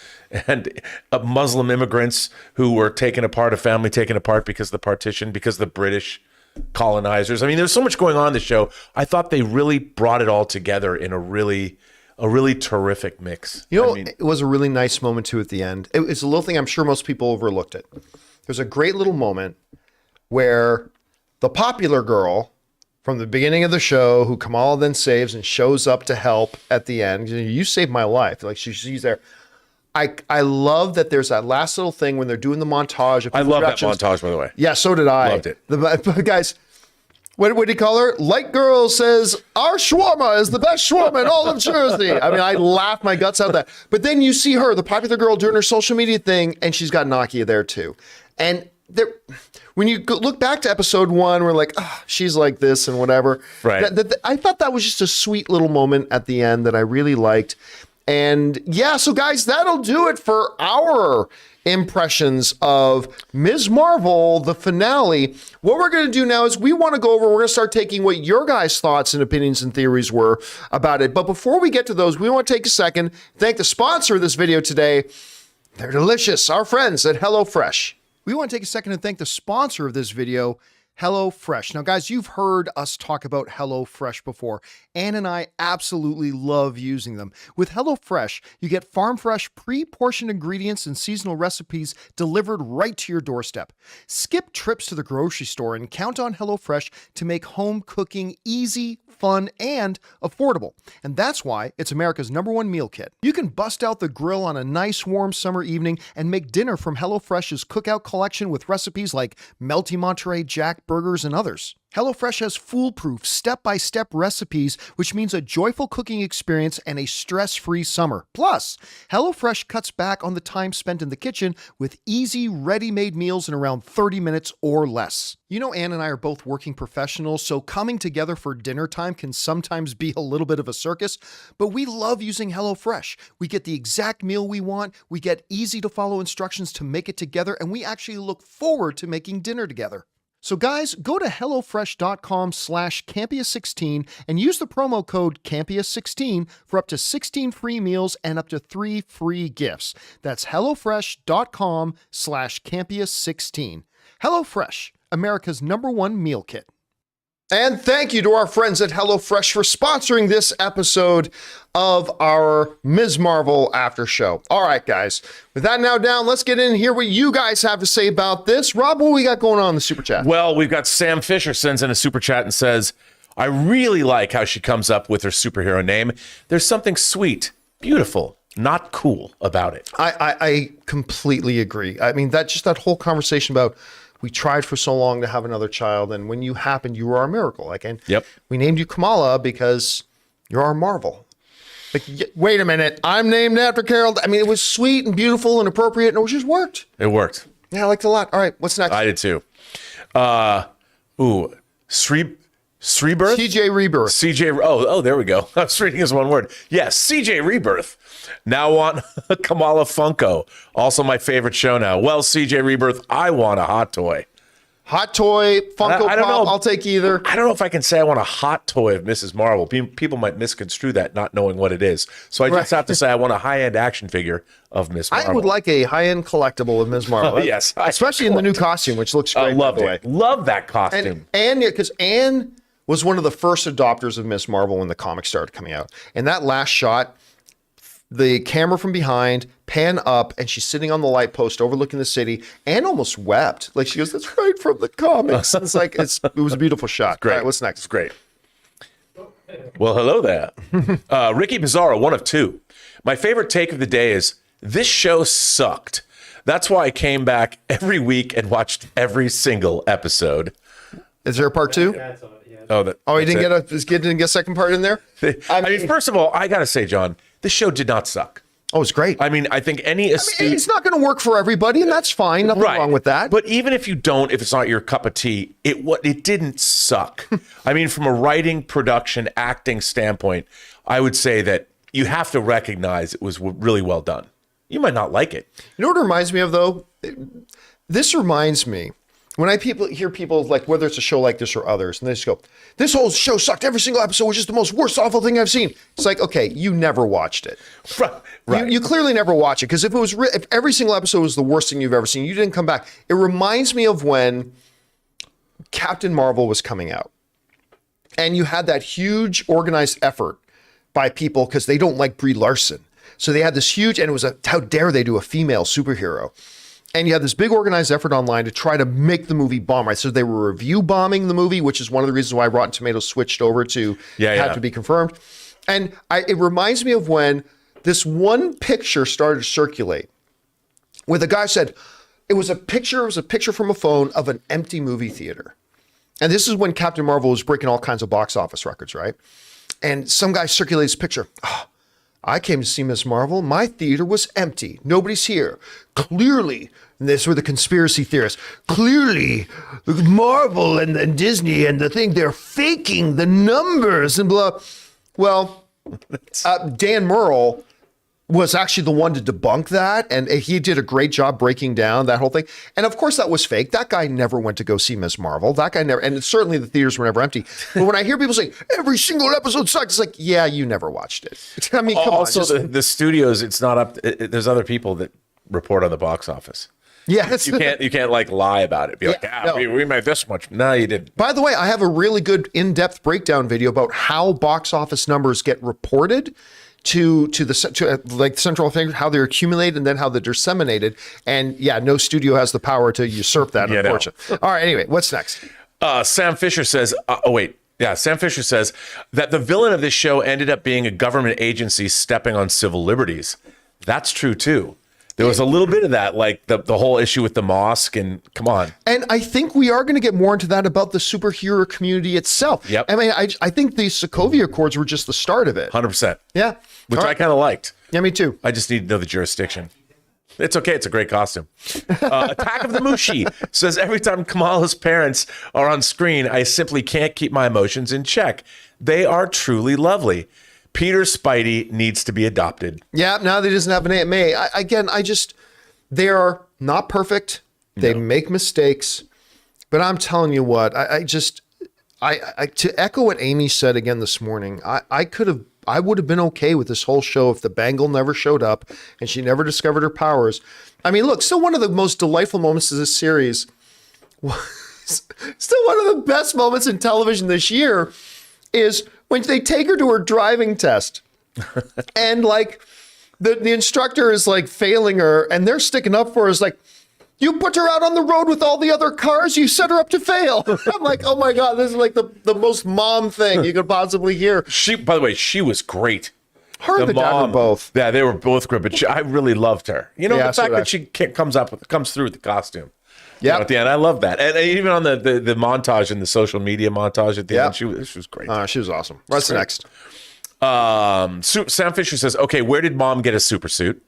Muslim immigrants who were taken apart, a family taken apart because of the partition, because of the British colonizers. I mean, there's so much going on in the show. I thought they really brought it all together in a really terrific mix. You know, I mean, it was a really nice moment too at the end. It's a little thing I'm sure most people overlooked it. There's a great little moment where the popular girl from the beginning of the show, who Kamala then saves and shows up to help at the end. You saved my life. Like she's there. I love that there's that last little thing when they're doing the montage. Of I love that productions. montage, by the way. Yeah, so did I. Loved it. The guys, what did he call her? Light Girl says, our shawarma is the best shawarma in all of Jersey. I mean, I laughed my guts out at that. But then you see her, the popular girl, doing her social media thing, and she's got Nakia there too. And there, when you look back to episode 1, we're like, oh, she's like this and whatever. Right. I thought that was just a sweet little moment at the end that I really liked. And yeah, so guys, that'll do it for our impressions of Ms. Marvel, the finale. What we're going to do now is we're going to start taking what your guys' thoughts and opinions and theories were about it. But before we get to those, we want to take a second, thank the sponsor of this video today. They're delicious, our friends at HelloFresh. We want to take a second and thank the sponsor of this video, HelloFresh. Now, guys, you've heard us talk about HelloFresh before. Ann and I absolutely love using them. With HelloFresh, you get farm-fresh, pre-portioned ingredients and seasonal recipes delivered right to your doorstep. Skip trips to the grocery store and count on HelloFresh to make home cooking easy, fun, and affordable. And that's why it's America's #1 meal kit. You can bust out the grill on a nice warm summer evening and make dinner from HelloFresh's cookout collection with recipes like Melty Monterey Jack burgers and others. HelloFresh has foolproof, step-by-step recipes, which means a joyful cooking experience and a stress-free summer. Plus, HelloFresh cuts back on the time spent in the kitchen with easy, ready-made meals in around 30 minutes or less. You know, Ann and I are both working professionals, so coming together for dinner time can sometimes be a little bit of a circus, but we love using HelloFresh. We get the exact meal we want, we get easy-to-follow instructions to make it together, and we actually look forward to making dinner together. So guys, go to HelloFresh.com/Campea16 and use the promo code Campea16 for up to 16 free meals and up to 3 free gifts. That's HelloFresh.com/Campea16. HelloFresh, America's #1 meal kit. And thank you to our friends at HelloFresh for sponsoring this episode of our Ms. Marvel after show. All right, guys, with that now down, let's get in and hear what you guys have to say about this. Rob, what we got going on in the super chat? Well, we've got Sam Fisher sends in a super chat and says, I really like how she comes up with her superhero name. There's something sweet, beautiful, not cool about it. I completely agree. I mean, that whole conversation about we tried for so long to have another child, and when you happened, you were our miracle. Like, and we named you Kamala because you're our Marvel. Like, wait a minute, I'm named after Carol. I mean, it was sweet and beautiful and appropriate, and it just worked. It worked. Yeah, I liked it a lot. All right, what's next? I did too. Rebirth? TJ Rebirth. CJ. Oh, there we go. I was reading as one word. Yes, CJ Rebirth. Now want Kamala Funko. Also my favorite show now. Well, CJ Rebirth, I want a hot toy. Hot toy, Funko I don't Pop, know. I'll take either. I don't know if I can say I want a hot toy of Mrs. Marvel. People might misconstrue that, not knowing what it is. So I just have to say I want a high-end action figure of Miss Marvel. I would like a high-end collectible of Ms. Marvel. Yes. Especially in the new costume, which looks great, by the way. Love that costume. And because Anne was one of the first adopters of Miss Marvel when the comics started coming out. And that last shot, the camera from behind, pan up, and she's sitting on the light post overlooking the city, and almost wept. Like she goes, "That's right from the comics." It's like it was a beautiful shot. Great. All right, what's next? It's great. Well, hello there. Ricky Pizarro, 1 of 2. My favorite take of the day is, this show sucked. That's why I came back every week and watched every single episode. Is there a part 2? Oh, He didn't get a second part in there? I mean, first of all, I got to say, John, this show did not suck. Oh, it's great. I mean, I think any astute... it's not going to work for everybody, and that's fine. Nothing wrong with that. But even if if it's not your cup of tea, it didn't suck. I mean, from a writing, production, acting standpoint, I would say that you have to recognize it was really well done. You might not like it. You know what it reminds me of, though? This reminds me, when I hear people, like, whether it's a show like this or others, and they just go, "This whole show sucked. Every single episode was just the most worst, awful thing I've seen." It's like, okay, you never watched it. Right. You clearly never watched it, because if every single episode was the worst thing you've ever seen, you didn't come back. It reminds me of when Captain Marvel was coming out, and you had that huge organized effort by people because they don't like Brie Larson. So they had this huge, and it was how dare they do a female superhero? And you had this big organized effort online to try to make the movie bomb, right? So they were review bombing the movie, which is one of the reasons why Rotten Tomatoes switched over to have to be confirmed. And it reminds me of when this one picture started to circulate, where the guy said it was a picture from a phone of an empty movie theater. And this is when Captain Marvel was breaking all kinds of box office records, right? And some guy circulates a picture. "Oh, I came to see Miss Marvel. My theater was empty. Nobody's here. Clearly," and this were the conspiracy theorists, "clearly Marvel and Disney and the thing, they're faking the numbers and blah." Well, Dan Murrell was actually the one to debunk that, and he did a great job breaking down that whole thing. And of course that was fake. That guy never went to go see Miss Marvel. That guy never, and certainly the theaters were never empty. But when I hear people say every single episode sucked, it's like, yeah, you never watched it. I mean, come also, on. Also, the studios, it's not up. There's other people that report on the box office. Yeah, you can't like lie about it. Be like, we made this much. No, you didn't. By the way, I have a really good in-depth breakdown video about how box office numbers get reported to like central things, how they're accumulated and then how they're disseminated. And yeah, no studio has the power to usurp that, unfortunately. No. All right, anyway, what's next? Sam Fisher says, Sam Fisher says that the villain of this show ended up being a government agency stepping on civil liberties. That's true too. There was a little bit of that, like the whole issue with the mosque, and come on. And I think we are going to get more into that about the superhero community itself. Yep. I mean, I think the Sokovia Accords were just the start of it. 100%. Yeah. Which I kind of liked. Yeah, me too. I just need to know the jurisdiction. It's okay. It's a great costume. Attack of the Mushi says, every time Kamala's parents are on screen, I simply can't keep my emotions in check. They are truly lovely. Peter Spidey needs to be adopted. Yeah, now that he doesn't have an Aunt May. They are not perfect. They make mistakes. But I'm telling you what, to echo what Amy said again this morning, I would have been okay with this whole show if the bangle never showed up and she never discovered her powers. I mean, look, still one of the most delightful moments of this series, still one of the best moments in television this year, is when they take her to her driving test and like the instructor is like failing her and they're sticking up for her. It's like, you put her out on the road with all the other cars, you set her up to fail. I'm like, oh my God, this is like the most mom thing you could possibly hear. By the way, she was great. Her and the dad were both. Yeah, they were both great, but I really loved her. You know, the fact that she comes through with the costume. Yeah, at the end, I love that, and even on the montage and the social media montage at the end, she was great. She was awesome. What's next? Sam Fisher says, "Okay, where did Mom get a super suit?"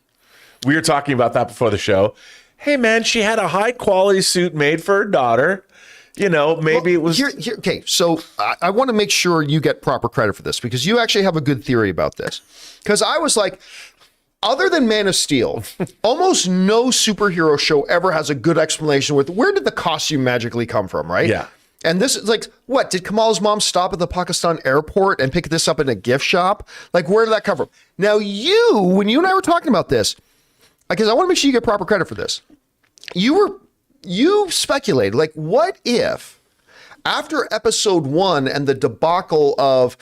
We were talking about that before the show. Hey, man, she had a high quality suit made for her daughter. You know, maybe it was okay. So I want to make sure you get proper credit for this because you actually have a good theory about this. Because I was like, other than Man of Steel, almost no superhero show ever has a good explanation with where did the costume magically come from, right? Yeah. And this is like, what? Did Kamala's mom stop at the Pakistan airport and pick this up in a gift shop? Like, where did that come from? Now, when you and I were talking about this, because I want to make sure you get proper credit for this, you speculated, like, what if after episode 1 and the debacle of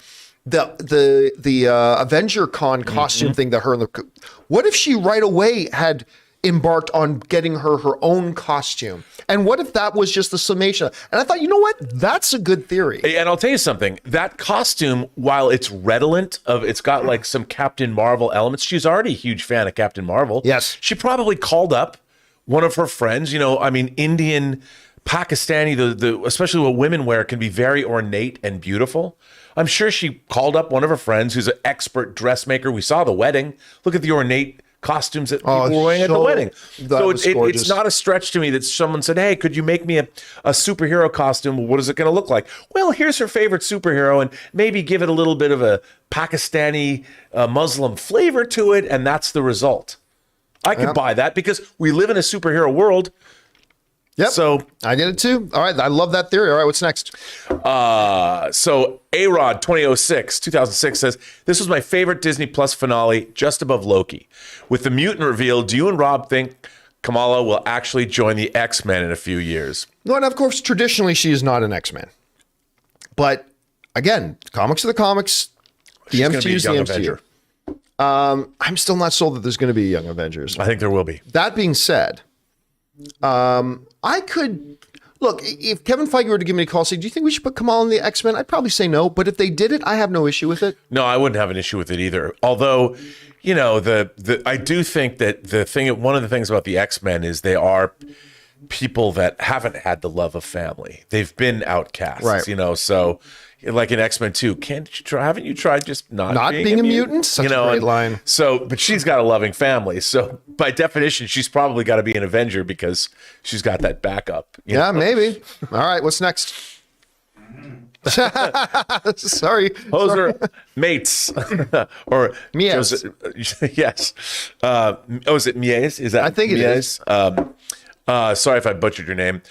the Avenger Con costume thing that her and the, what if she right away had embarked on getting her own costume? And what if that was just the summation? And I thought, you know what? That's a good theory. And I'll tell you something, that costume, while it's redolent of, it's got like some Captain Marvel elements. She's already a huge fan of Captain Marvel. Yes. She probably called up one of her friends, Indian, Pakistani, the especially what women wear can be very ornate and beautiful. I'm sure she called up one of her friends who's an expert dressmaker. We saw the wedding. Look at the ornate costumes that people were wearing at the wedding. So it's not a stretch to me that someone said, hey, could you make me a superhero costume? What is it going to look like? Well, here's her favorite superhero, and maybe give it a little bit of a Pakistani Muslim flavor to it, and that's the result. I could buy that because we live in a superhero world. Yep. So I get it too. All right. I love that theory. All right. What's next? So A-Rod 2006 says, this was my favorite Disney Plus finale, just above Loki. With the mutant reveal, do you and Rob think Kamala will actually join the X-Men in a few years? No, and of course, traditionally, she is not an X-Men. But again, comics are the comics. The MCU is the MCU. Avenger. I'm still not sold that there's going to be Young Avengers. I think there will be. That being said, I could look, if Kevin Feige were to give me a call, say, do you think we should put Kamala in the X-Men? I'd probably say no. But if they did it, I have no issue with it. No, I wouldn't have an issue with it either. Although, I do think that one of the things about the X-Men is they are people that haven't had the love of family. They've been outcasts, right. So like in X-Men 2, haven't you tried just not being a mutant? Such a great line. So, but she's got a loving family. So by definition, she's probably got to be an Avenger because she's got that backup. Yeah, maybe. All right, what's next? Sorry. Hoser mates or Mies. Yes. Is it Mies? Is that? I think Mies? It is. Sorry if I butchered your name.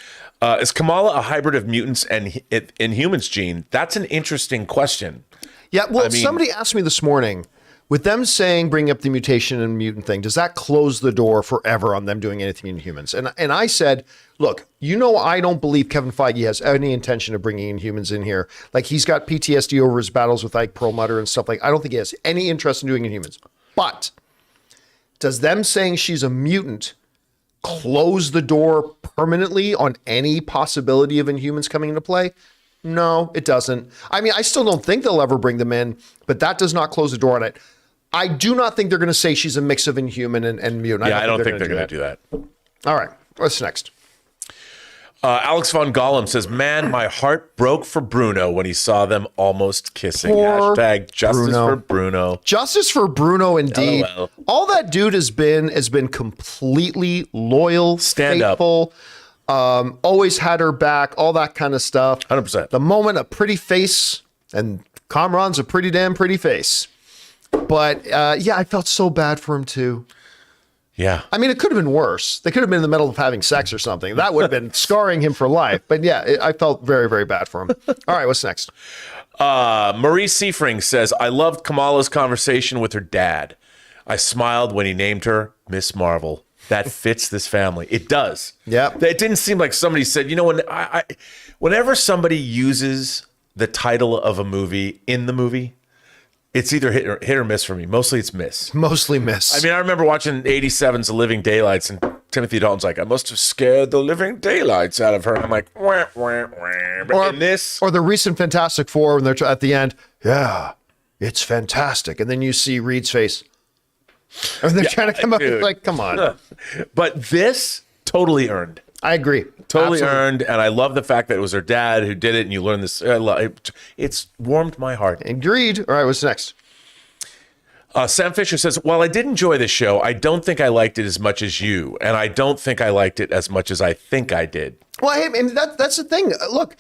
Is Kamala a hybrid of mutants and Inhumans gene? That's an interesting question. Yeah, well, somebody asked me this morning, with them saying bring up the mutation and mutant thing, does that close the door forever on them doing anything in humans? And I said, look, I don't believe Kevin Feige has any intention of bringing Inhumans in here. Like, he's got PTSD over his battles with Ike Perlmutter and stuff like. I don't think he has any interest in doing Inhumans. But does them saying she's a mutant close the door permanently on any possibility of Inhumans coming into play? No, it doesn't. I mean, I still don't think they'll ever bring them in, but that does not close the door on it. I do not think they're going to say she's a mix of Inhuman and mutant. Yeah, I don't think they're going to do that. All right, what's next? Alex Von Gollum says, man, my heart broke for Bruno when he saw them almost kissing. Poor Hashtag justice Bruno. for Bruno. Justice for Bruno, indeed. LOL. All that dude has been completely loyal, faithful, always had her back, all that kind of stuff. 100%. The moment, a pretty face, and Kamran's a pretty damn pretty face. But yeah, I felt so bad for him too. Yeah. I mean, it could have been worse. They could have been in the middle of having sex or something. That would have been scarring him for life. But yeah, I felt very, very bad for him. All right, what's next? Marie Seifring says, I loved Kamala's conversation with her dad. I smiled when he named her Miss Marvel. That fits this family. It does. Yeah. It didn't seem like somebody said, whenever somebody uses the title of a movie in the movie, it's either hit or miss for me. Mostly it's miss. Mostly miss. I mean, I remember watching 87's The Living Daylights, and Timothy Dalton's like, I must have scared the living daylights out of her. And I'm like, wah, wah, wah. But in this... Or the recent Fantastic Four, when they're at the end, yeah, it's fantastic. And then you see Reed's face. And they're trying to come up with, like, come on. But this, totally earned. I agree. Totally Absolutely. earned, and I love the fact that it was her dad who did it, and you learn this. It's warmed my heart. Agreed. All right, what's next? Sam Fisher says, while I did enjoy the show, I don't think I liked it as much as you, and I don't think I liked it as much as I think I did. Well, hey, and that's the thing. Look,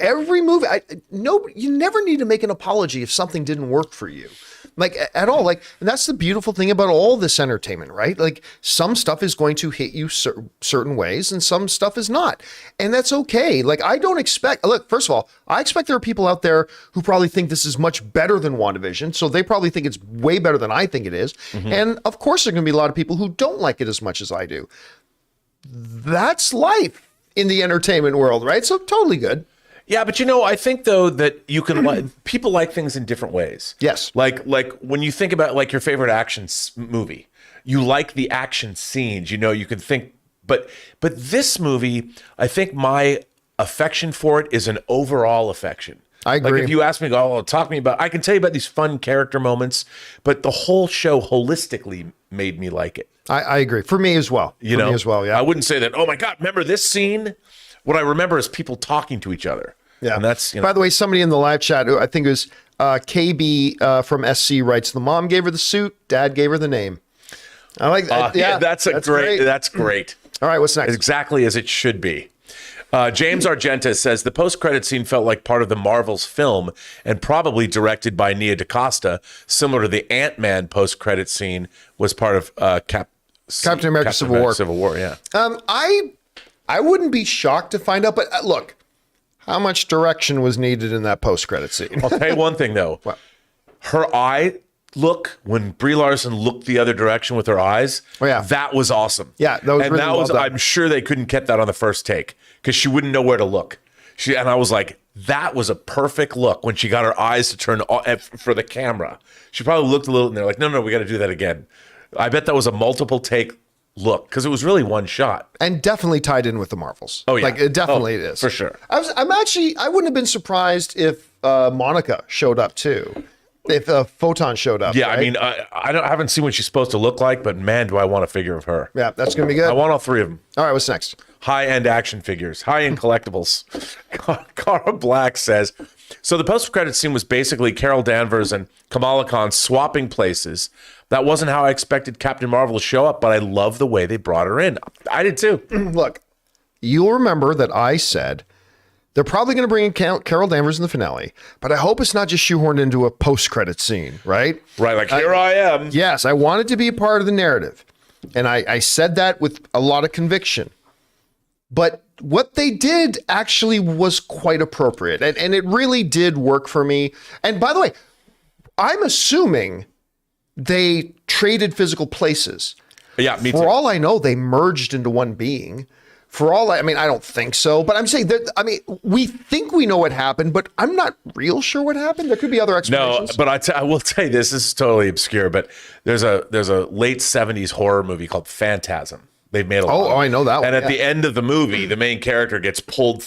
every movie, you never need to make an apology if something didn't work for you. Like, at all. Like, and that's the beautiful thing about all this entertainment, right? Like, some stuff is going to hit you certain ways and some stuff is not. And that's okay. Like, I don't expect, look, first of all, I expect there are people out there who probably think this is much better than WandaVision. So they probably think it's way better than I think it is. Mm-hmm. And of course, there are going to be a lot of people who don't like it as much as I do. That's life in the entertainment world, right? So totally good. Yeah, but I think though that you can people like things in different ways. Yes. Like when you think about like your favorite action movie, you like the action scenes. You can think, but this movie, I think my affection for it is an overall affection. I agree. Like if you ask me, talk to me about, I can tell you about these fun character moments, but the whole show holistically made me like it. I agree. For me as well. Me as well. Yeah. I wouldn't say that. Oh my God, remember this scene? What I remember is people talking to each other. Yeah. And that's, By the way, somebody in the live chat, I think it was KB from SC writes, the mom gave her the suit, dad gave her the name. I like that. That's great. That's great. All right, what's next? Exactly as it should be. James Argenta says the post-credit scene felt like part of the Marvel's film and probably directed by Nia DaCosta, similar to the Ant-Man post-credit scene was part of Captain America Civil War. Civil War, yeah. I wouldn't be shocked to find out, but look, how much direction was needed in that post-credit scene? I'll tell you one thing, though. What? Her eye look, when Brie Larson looked the other direction with her eyes, that was awesome. Yeah, that was really well done. I'm sure they couldn't get that on the first take because she wouldn't know where to look. And I was like, that was a perfect look when she got her eyes to turn for the camera. She probably looked a little, and they're like, no, we got to do that again. I bet that was a multiple take look because it was really one shot and definitely tied in with the Marvels. Oh yeah, like it definitely is for sure. I wouldn't have been surprised if Monica showed up too, if Photon showed up. Yeah, right? I mean, I haven't seen what she's supposed to look like, but man, do I want a figure of her. Yeah, that's gonna be good. I want all three of them. All right, what's next? High-end action figures, high-end collectibles. Cara Black says, so the post-credit scene was basically Carol Danvers and Kamala Khan swapping places. That wasn't how I expected Captain Marvel to show up, but I love the way they brought her in. I did too. Look, you'll remember that I said they're probably going to bring in Carol Danvers in the finale, but I hope it's not just shoehorned into a post-credit scene, right? Right, like here I am. Yes, I want it to be a part of the narrative. And I said that with a lot of conviction. But what they did actually was quite appropriate. And it really did work for me. And by the way, I'm assuming they traded physical places. Yeah, me too. For all I know, they merged into one being. For all I mean, I don't think so. But I'm saying that, we think we know what happened, but I'm not real sure what happened. There could be other explanations. No, but I will tell you, this is totally obscure, but there's a late 70s horror movie called Phantasm. They've made a lot. Oh, I know that one. And at the end of the movie, the main character gets pulled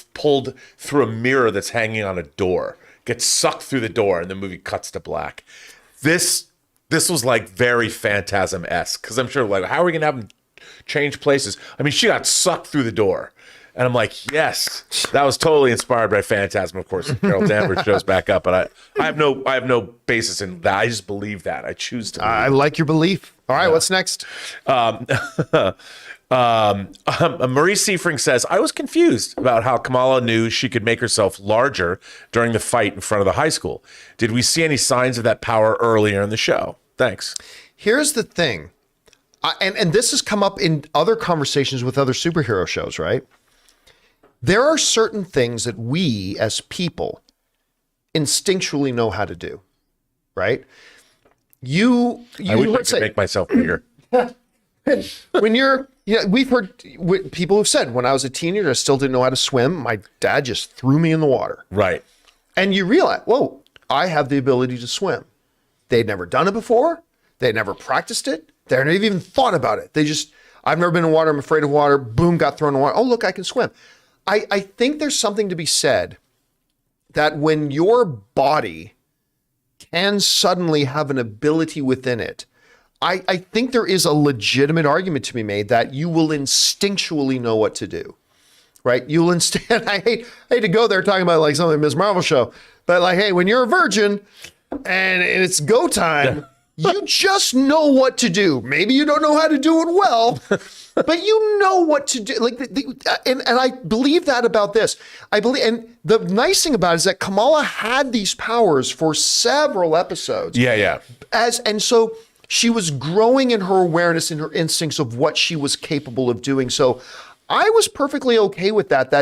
through a mirror that's hanging on a door, gets sucked through the door, and the movie cuts to black. This was like very Phantasm-esque, because I'm sure, like, how are we going to have them change places? I mean, she got sucked through the door. And I'm like, yes, that was totally inspired by Phantasm. Of course, Carol Danvers shows back up, but I have no basis in that. I just believe that. I choose to believe I like your belief. All right, what's next? Marie Seifring says, I was confused about how Kamala knew she could make herself larger during the fight in front of the high school. Did we see any signs of that power earlier in the show? Thanks. Here's the thing. And this has come up in other conversations with other superhero shows, right? There are certain things that we as people instinctually know how to do, right? I wish I could make myself bigger. When we've heard people who've said, when I was a teenager, I still didn't know how to swim. My dad just threw me in the water. Right. And you realize, whoa, I have the ability to swim. They'd never done it before. They'd never practiced it. They never even thought about it. I've never been in water. I'm afraid of water. Boom, got thrown in water. Oh, look, I can swim. I think there's something to be said that when your body can suddenly have an ability within it, I think there is a legitimate argument to be made that you will instinctually know what to do, right? I hate to go there talking about like something Ms. Marvel show, but like, hey, when you're a virgin and it's go time, you just know what to do. Maybe you don't know how to do it well, but you know what to do. Like, and I believe that about this. And the nice thing about it is that Kamala had these powers for several episodes. Yeah. And so she was growing in her awareness and her instincts of what she was capable of doing. So I was perfectly okay with that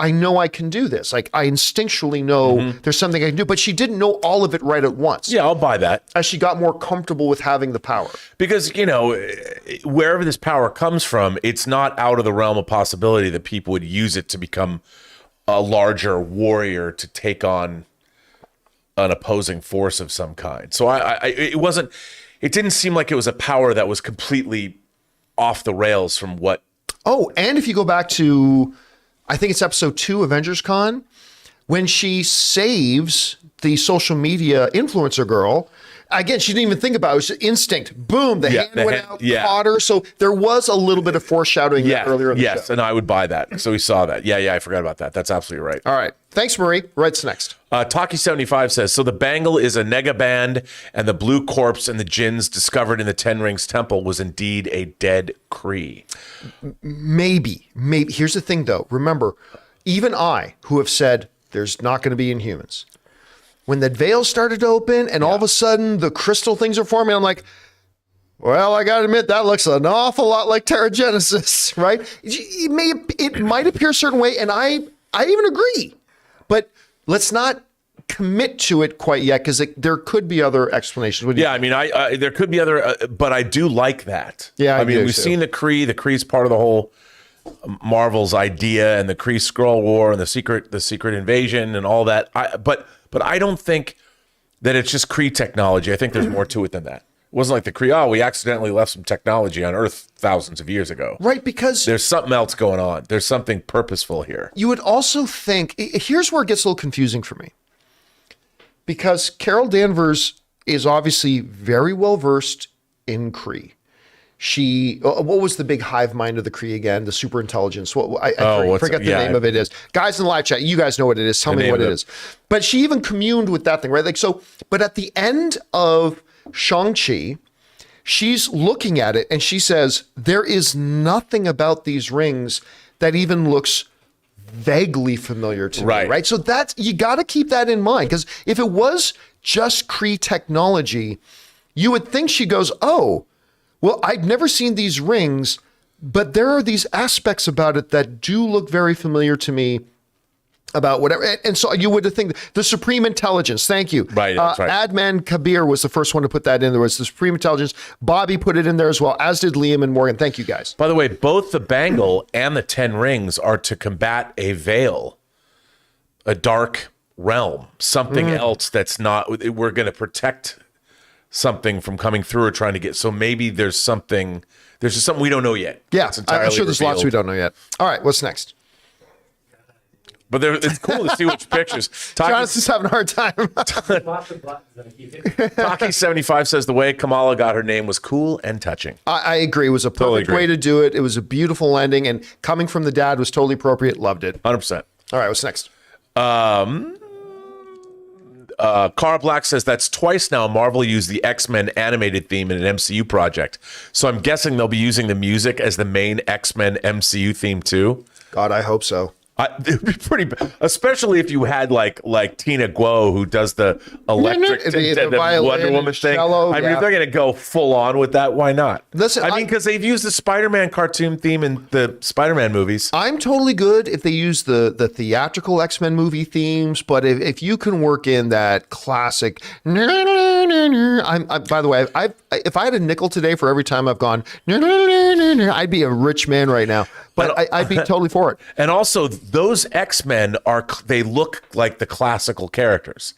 I know I can do this. Like, I instinctually know there's something I can do, but she didn't know all of it right at once. Yeah, I'll buy that. As she got more comfortable with having the power. Because, wherever this power comes from, it's not out of the realm of possibility that people would use it to become a larger warrior to take on an opposing force of some kind. So it didn't seem like it was a power that was completely off the rails from what. Oh, and if you go back to, I think it's episode 2, Avengers Con, when she saves the social media influencer girl, again, she didn't even think about it. It was just instinct. Boom, the hand went out, caught her. So there was a little bit of foreshadowing earlier in the show. Yes, and I would buy that. So we saw that. Yeah, I forgot about that. That's absolutely right. All right. Thanks, Marie. What's next? Taki75 says, so the bangle is a nega band, and the blue corpse and the jinns discovered in the Ten Rings Temple was indeed a dead Kree. Maybe. Here's the thing, though. Remember, even I, who have said there's not going to be Inhumans, when the veil started to open and all of a sudden the crystal things are forming, I'm like, well, I got to admit, that looks an awful lot like Terrigenesis, right? It might appear a certain way, and I even agree. But let's not commit to it quite yet, because there could be other explanations. There could be other, but I do like that. Yeah, I mean, we've seen the Kree. The Kree's part of the whole Marvel's idea, and the Kree Skrull War, and the secret invasion, and all that. But I don't think that it's just Kree technology. I think there's more to it than that. It wasn't like the Kree, we accidentally left some technology on Earth thousands of years ago. Right, because there's something else going on. There's something purposeful here. You would also think, here's where it gets a little confusing for me. Because Carol Danvers is obviously very well versed in Kree. She, what was the big hive mind of the Kree again? The super intelligence. I forget the name of it is. Guys in the live chat, you guys know what it is. Tell me what it is. But she even communed with that thing, right? Like, so, but at the end of Shang-Chi, she's looking at it and she says, there is nothing about these rings that even looks vaguely familiar to me, right? So that's, you got to keep that in mind, because if it was just Kree technology, you would think she goes, oh, well, I've never seen these rings, but there are these aspects about it that do look very familiar to me about whatever. And so you would think the Supreme Intelligence. Thank you. Right. That's right. Adman Kabir was the first one to put that in. There was the Supreme Intelligence. Bobby put it in there as well, as did Liam and Morgan. Thank you, guys. By the way, both the bangle and the 10 rings are to combat a veil, a dark realm, something else that's not, we're going to protect something from coming through or trying to get. So maybe there's just something we don't know yet. Yeah, I'm sure there's lots we don't know yet. All right, what's next? But it's cool to see which pictures. Jonathan's having a hard time. Taki75 says the way Kamala got her name was cool and touching. I agree. It was a perfect way to do it. It was a beautiful ending, and coming from the dad was totally appropriate. Loved it. 100%. All right, what's next? Cara Black says that's twice now Marvel used the X-Men animated theme in an MCU project. So I'm guessing they'll be using the music as the main X-Men MCU theme too. God, I hope so. It would be pretty bad, especially if you had like Tina Guo, who does the electric, the Wonder Woman thing. Cello, I mean, if they're going to go full on with that, why not? Listen, I mean, because they've used the Spider-Man cartoon theme in the Spider-Man movies. I'm totally good if they use the theatrical X-Men movie themes, but if you can work in that classic, by the way, if I had a nickel today for every time I've gone, I'd be a rich man right now. But I'd be totally for it. And also, those X-Men they look like the classical characters.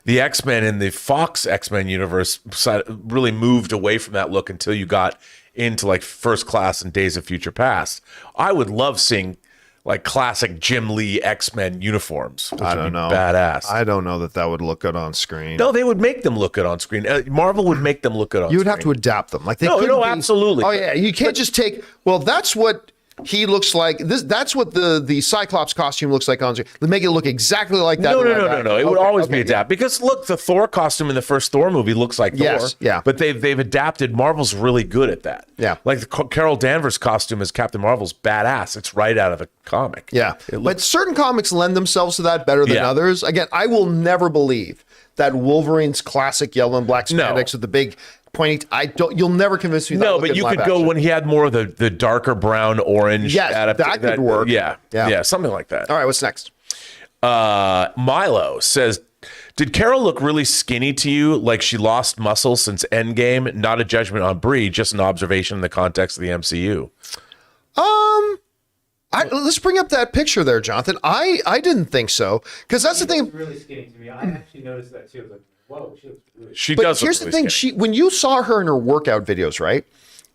The X-Men in the Fox X-Men universe really moved away from that look until you got into like First Class and Days of Future Past. I would love seeing like classic Jim Lee X-Men uniforms. Which I don't know. Badass. I don't know that would look good on screen. No, they would make them look good on screen. Marvel would make them look good on screen. You would have to adapt them. Like absolutely. Oh yeah, you can't just take. Well, that's what he looks like. That's what the Cyclops costume looks like on screen. Make it look exactly like that. No. It would always be adapted, because look, the Thor costume in the first Thor movie looks like Thor. Yeah. But they've adapted. Marvel's really good at that. Yeah. Like the Carol Danvers costume as Captain Marvel's badass. It's right out of the comic. Yeah. But certain comics lend themselves to that better than others. Again, I will never believe that Wolverine's classic yellow and black spandex with the big pointy. You'll never convince me. No, but you could go when he had more of the darker brown orange. Yes, that could work. Yeah, something like that. All right, what's next? Milo says, did Carol look really skinny to you, like she lost muscle since Endgame? Not a judgment on Brie, just an observation in the context of the MCU. Let's bring up that picture there, Jonathan. I didn't think so, because that's the thing. Really skinny to me. I actually noticed that too. I was like, whoa, she looks really. She But does. here's the thing: when you saw her in her workout videos, right?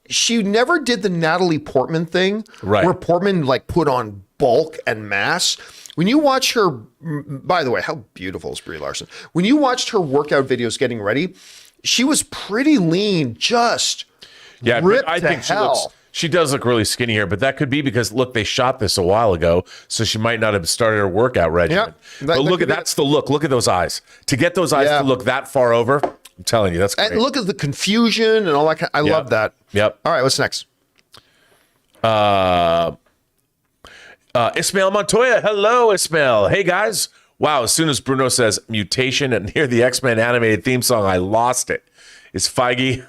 She never did the Natalie Portman thing, Right. where Portman like put on bulk and mass. When you watch her, by the way, how beautiful is Brie Larson? When you watched her workout videos getting ready, she was pretty lean, just ripped I to think hell. she does look really skinny here, but that could be because look, they shot this a while ago, so she might not have started her workout regimen. Yep. But look could at be that's the look. Look at those eyes. To get those eyes Yeah. to look that far over, I'm telling you, that's great. And look at the confusion and all that. I love that. Yep. All right, what's next? Ismael Montoya. Hello, Ismael. Hey, guys. Wow, as soon as Bruno says mutation and hear the X-Men animated theme song, I lost it. Is Feige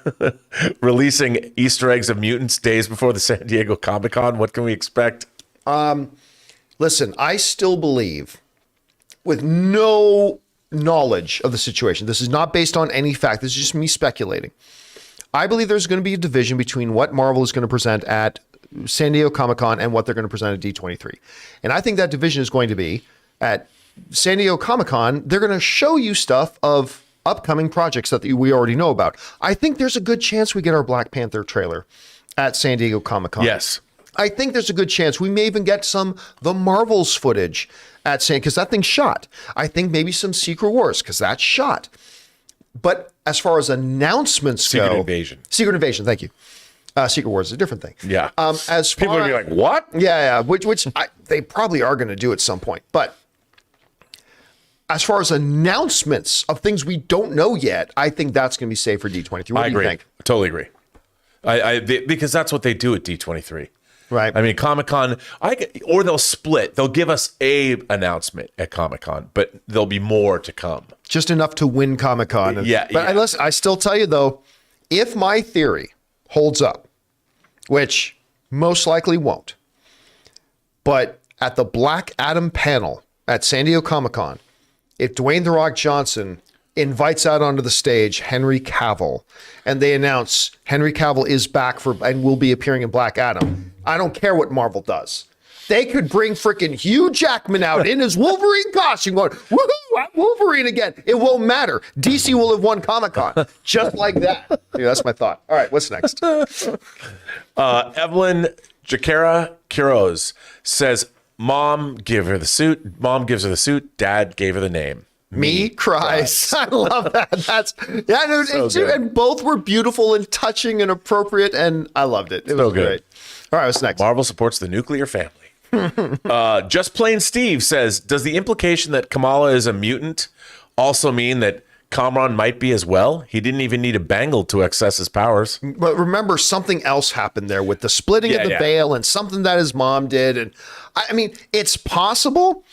releasing Easter eggs of mutants days before the San Diego Comic-Con? What can we expect? Listen, I still believe, with no knowledge of the situation, this is not based on any fact, this is just me speculating. I believe there's going to be a division between what Marvel is going to present at San Diego Comic-Con and what they're going to present at D23. And I think that division is going to be at San Diego Comic-Con, they're going to show you stuff of upcoming projects that we already know about. I think there's a good chance we get our Black Panther trailer at San Diego Comic-Con. Yes. I think there's a good chance we may even get some The Marvels footage at San, because that thing's shot. I think maybe some Secret Wars, because that's shot. But as far as announcements go, Secret Invasion, thank you. Secret Wars is a different thing. Yeah. As far, People are going to be like, what? yeah, which they probably are going to do at some point. But as far as announcements of things we don't know yet, I think that's going to be safe for D23. What I do you agree. think? I totally agree. Because that's what they do at D23. Right. I mean, Comic-Con, or they'll split. They'll give us a announcement at Comic-Con, but there'll be more to come. Just enough to win Comic-Con. Yeah, But yeah. I still tell you, though, if my theory holds up, which most likely won't, but at the Black Adam panel at San Diego Comic-Con, if Dwayne "The Rock" Johnson invites out onto the stage Henry Cavill, and they announce Henry Cavill is back and will be appearing in Black Adam, I don't care what Marvel does. They could bring freaking Hugh Jackman out in his Wolverine costume going, woohoo, I'm Wolverine again. It won't matter. DC will have won Comic-Con. Just like that. Yeah, that's my thought. All right, what's next? Evelyn Jacara Quiroz says, Mom gives her the suit. Dad gave her the name. Me cries. I love that. That's dude, and both were beautiful and touching and appropriate, and I loved it. It was good. great. All right, what's next? Marvel supports the nuclear family. Just Plain Steve says, does the implication that Kamala is a mutant also mean that Kamran might be as well? He didn't even need a bangle to access his powers. But remember, something else happened there with the splitting of the veil and something that his mom did. And I mean, it's possible.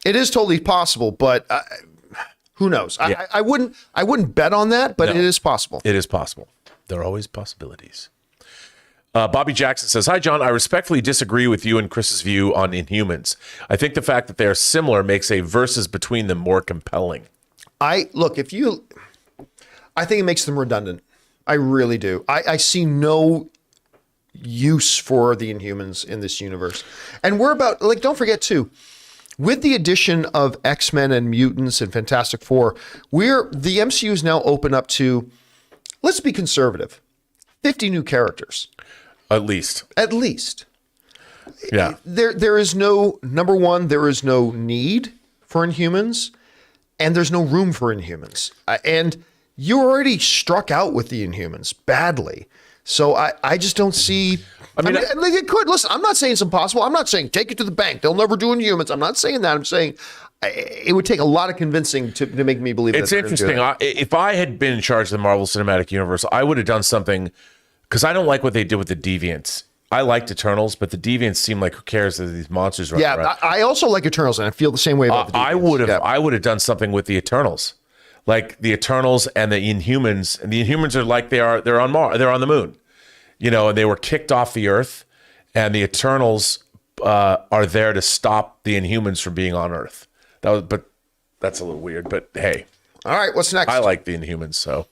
It is totally possible, but who knows? Yeah. I wouldn't bet on that, but No. it is possible. It is possible. There are always possibilities. Bobby Jackson says, hi, John. I respectfully disagree with you and Chris's view on Inhumans. I think the fact that they are similar makes a versus between them more compelling. I think it makes them redundant. I really do. I see no use for the Inhumans in this universe. And we're about, don't forget too, with the addition of X-Men and mutants and Fantastic Four, the MCU is now open up to, let's be conservative, 50 new characters. At least. Yeah. There is no, number one, there is no need for Inhumans, and there's no room for Inhumans. And you already struck out with the Inhumans badly. So I just don't see. I mean, it could. Listen, I'm not saying it's impossible. I'm not saying take it to the bank. They'll never do Inhumans. I'm not saying that. I'm saying it would take a lot of convincing to make me believe it's interesting. If I had been in charge of the Marvel Cinematic Universe, I would have done something, because I don't like what they did with the Deviants. I liked Eternals, but the Deviants seem like, who cares that these monsters run around. Yeah, I also like Eternals, and I feel the same way about the Deviants. I would have done something with the Eternals, like the Eternals and the Inhumans. And the Inhumans are like they're on Mars, they're on the moon, and they were kicked off the Earth, and the Eternals are there to stop the Inhumans from being on Earth. But that's a little weird. But hey, all right, what's next? I like the Inhumans. So,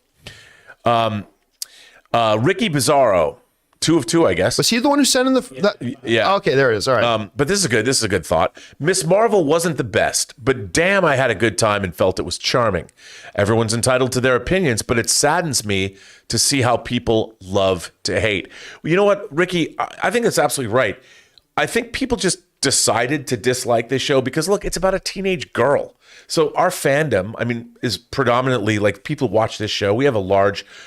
Ricky Bizarro 2 of 2, I guess. Was he the one who sent in the? Yeah. Okay, there it is. All right. But this is good. This is a good thought. Miss Marvel wasn't the best, but damn, I had a good time and felt it was charming. Everyone's entitled to their opinions, but it saddens me to see how people love to hate. Well, you know what, Ricky? I think that's absolutely right. I think people just decided to dislike this show because, look, it's about a teenage girl. So our fandom, I mean, is predominantly like people watch this show. We have a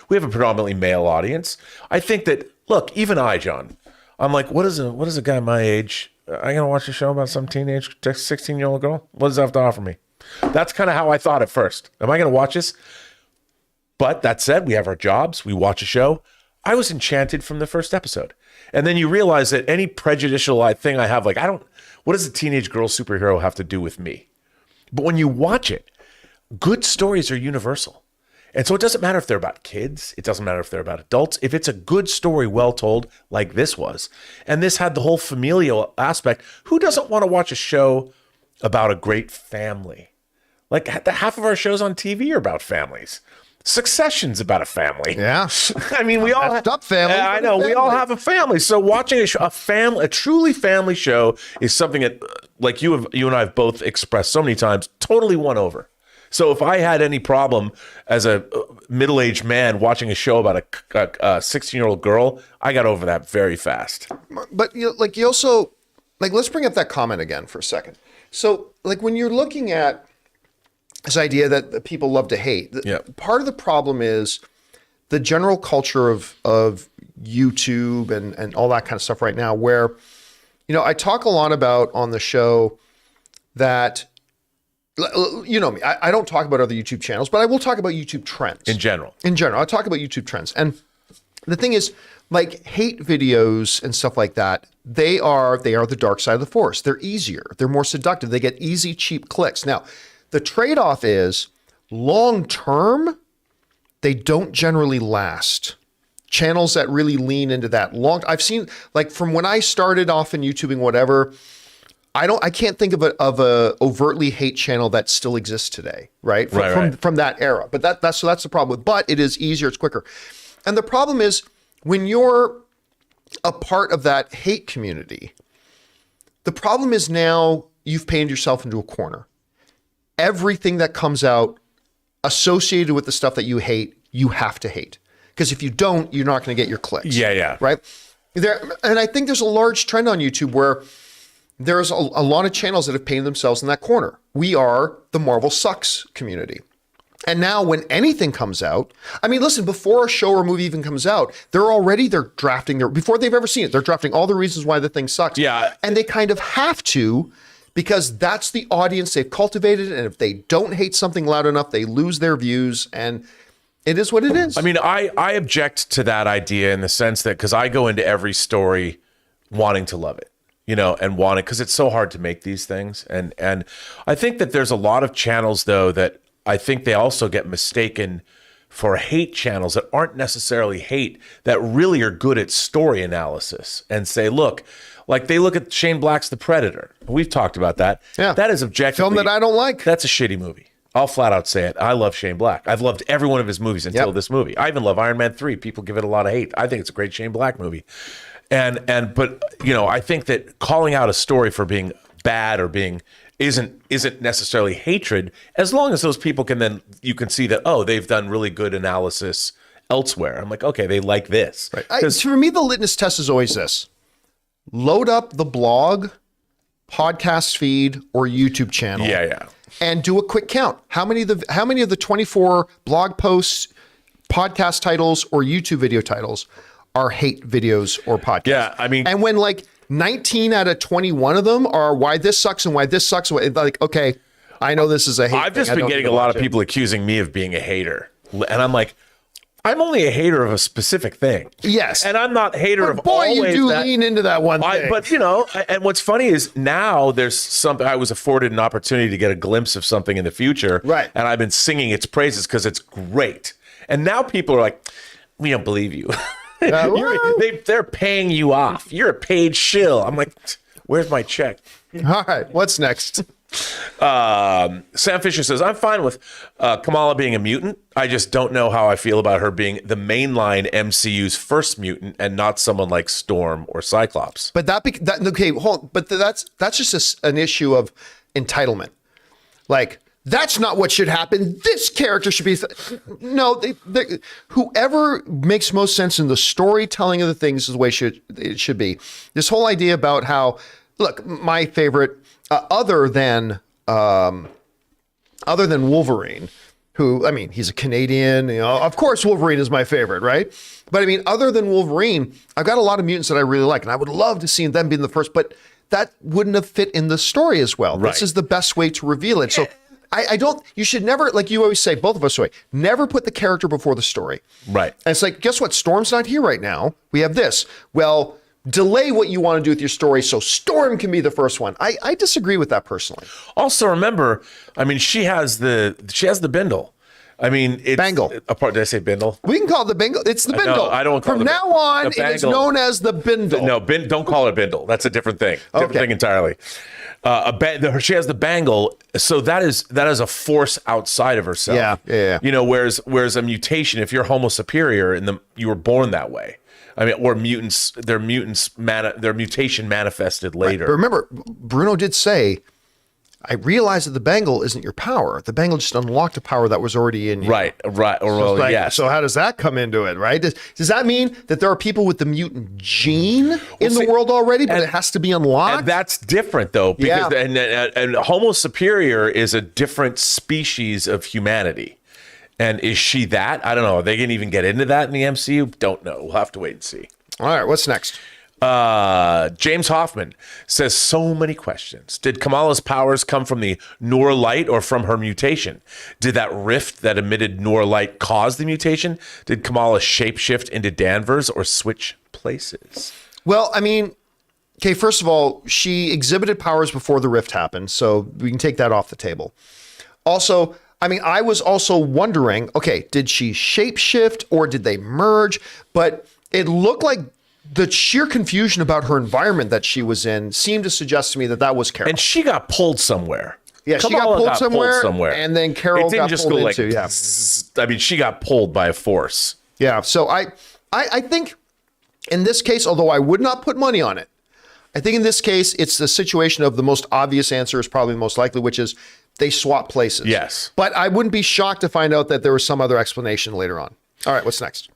predominantly male audience. I think that, look, even I, John, I'm like, what is a guy my age? I gonna watch a show about some teenage 16-year-old girl? What does that have to offer me? That's kind of how I thought at first. Am I gonna watch this? But that said, we have our jobs. We watch a show. I was enchanted from the first episode. And then you realize that any prejudicial thing I have, like, what does a teenage girl superhero have to do with me? But when you watch it, good stories are universal. And so it doesn't matter if they're about kids. It doesn't matter if they're about adults. If it's a good story, well told, like this was, and this had the whole familial aspect, who doesn't want to watch a show about a great family? Like half of our shows on TV are about families. Succession's about a family. Yeah. I mean, we all have family. I know we all have a family. So watching a truly family show is something that, like you and I have both expressed so many times, totally won over. So if I had any problem as a middle-aged man watching a show about a 16-year-old girl, I got over that very fast. But you also let's bring up that comment again for a second. So when you're looking at this idea that people love to hate, part of the problem is the general culture of YouTube and all that kind of stuff right now, where, I talk a lot about on the show that, you know me, I don't talk about other YouTube channels, but I will talk about YouTube trends. In general, I talk about YouTube trends. And the thing is, hate videos and stuff like that, they are the dark side of the force. They're easier. They're more seductive. They get easy, cheap clicks. Now, the trade-off is long-term, they don't generally last. Channels that really lean into that I've seen, from when I started off in YouTubing, whatever, I can't think of a overtly hate channel that still exists today, right? From that era. But that's the problem. But it is easier, it's quicker. And the problem is when you're a part of that hate community, the problem is now you've painted yourself into a corner. Everything that comes out associated with the stuff that you hate, you have to hate. Because if you don't, you're not going to get your clicks. Yeah. Right? And I think there's a large trend on YouTube where there's a lot of channels that have painted themselves in that corner. We are the Marvel sucks community. And now when anything comes out, I mean, listen, before a show or movie even comes out, they're drafting before they've ever seen it, they're drafting all the reasons why the thing sucks. Yeah. And they kind of have to, because that's the audience they've cultivated. And if they don't hate something loud enough, they lose their views. And it is what it is. I mean, I object to that idea in the sense that, because I go into every story wanting to love it, and want it, because it's so hard to make these things. And I think that there's a lot of channels, though, that I think they also get mistaken for hate channels that aren't necessarily hate, that really are good at story analysis and say, look, they look at Shane Black's The Predator. We've talked about that. Yeah. That is objectively... Film that I don't like. That's a shitty movie. I'll flat out say it. I love Shane Black. I've loved every one of his movies until this movie. I even love Iron Man 3. People give it a lot of hate. I think it's a great Shane Black movie. But I think that calling out a story for being bad or being isn't necessarily hatred, as long as those people you can see that, they've done really good analysis elsewhere. I'm like, okay, they like this. Right. For me, the litmus test is always this. Load up the blog, podcast feed, or YouTube channel. Yeah. And do a quick count. How many of the 24 blog posts, podcast titles, or YouTube video titles are hate videos or podcasts? Yeah, I mean, and when 19 out of 21 of them are why this sucks and why this sucks, okay, I know this is a hate. I've just been getting a lot of people accusing me of being a hater, and I'm like, I'm only a hater of a specific thing. Yes. And I'm not a hater of boy, always you do that. Lean into that one thing. But, and what's funny is now there's something, I was afforded an opportunity to get a glimpse of something in the future. Right. And I've been singing its praises because it's great. And now people are like, we don't believe you. They're paying you off. You're a paid shill. I'm like, where's my check? All right. What's next? Sam Fisher says, I'm fine with Kamala being a mutant. I just don't know how I feel about her being the mainline MCU's first mutant and not someone like Storm or Cyclops. But okay, hold on. But that's just an issue of entitlement. Like, that's not what should happen. This character should be. No, whoever makes most sense in the storytelling of the things is the way it should be. This whole idea about how, look, my favorite, other than Wolverine, who, I mean, he's a Canadian, of course Wolverine is my favorite, right? But I mean, other than Wolverine, I've got a lot of mutants that I really like, and I would love to see them being the first, but that wouldn't have fit in the story as well. Right. This is the best way to reveal it. So I don't, you should never, like you always say, both of us say, never put the character before the story. Right. And it's like, guess what? Storm's not here right now. We have this. Well, delay what you want to do with your story so Storm can be the first one. I disagree with that personally. Also, remember, I mean, she has the bindle. I mean, it's Bangle. Did I say bindle? We can call it the bingle. It's the bindle. No, I don't call From it now on, the it is bangle. known as the bindle. No, don't call it bindle. That's a different thing. Different thing entirely. She has the bangle, so that is a force outside of herself. Yeah. Whereas a mutation, if you're Homo superior and you were born that way. I mean, or mutants, their mutation manifested later. But remember, Bruno did say, I realize that the bangle isn't your power. The bangle just unlocked a power that was already in you. Right. Yes. So how does that come into it, right? Does that mean that there are people with the mutant gene in the world already, but it has to be unlocked? And that's different, though, because and Homo superior is a different species of humanity. And is she that? I don't know. Are they going to even get into that in the MCU? Don't know. We'll have to wait and see. All right, what's next? James Hoffman says, so many questions. Did Kamala's powers come from the Noor light or from her mutation? Did that rift that emitted Noor light cause the mutation? Did Kamala shapeshift into Danvers or switch places? Well, I mean, okay, first of all, she exhibited powers before the rift happened, so we can take that off the table. Also, I mean, I was also wondering, okay, did she shapeshift or did they merge? But it looked like the sheer confusion about her environment that she was in seemed to suggest to me that was Carol. And she got pulled somewhere. Yeah, she got pulled somewhere, and then Carol got pulled into. Yeah, I mean, she got pulled by a force. Yeah, so I think in this case, although I would not put money on it, I think in this case it's the situation of the most obvious answer is probably the most likely, which is they swap places. Yes, but I wouldn't be shocked to find out that there was some other explanation later on. All right, what's next?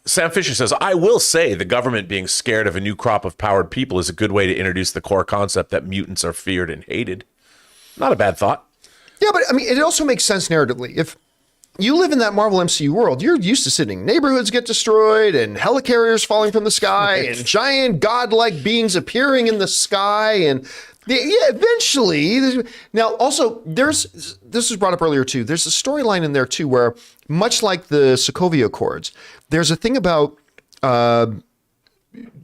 Sam Fisher says, I will say the government being scared of a new crop of powered people is a good way to introduce the core concept that mutants are feared and hated. Not a bad thought. Yeah, but I mean, it also makes sense narratively. If you live in that Marvel MCU world, you're used to seeing neighborhoods get destroyed and helicarriers falling from the sky and giant godlike beings appearing in the sky and eventually. Now, also, this was brought up earlier too. There's a storyline in there too, where much like the Sokovia Accords, there's a thing about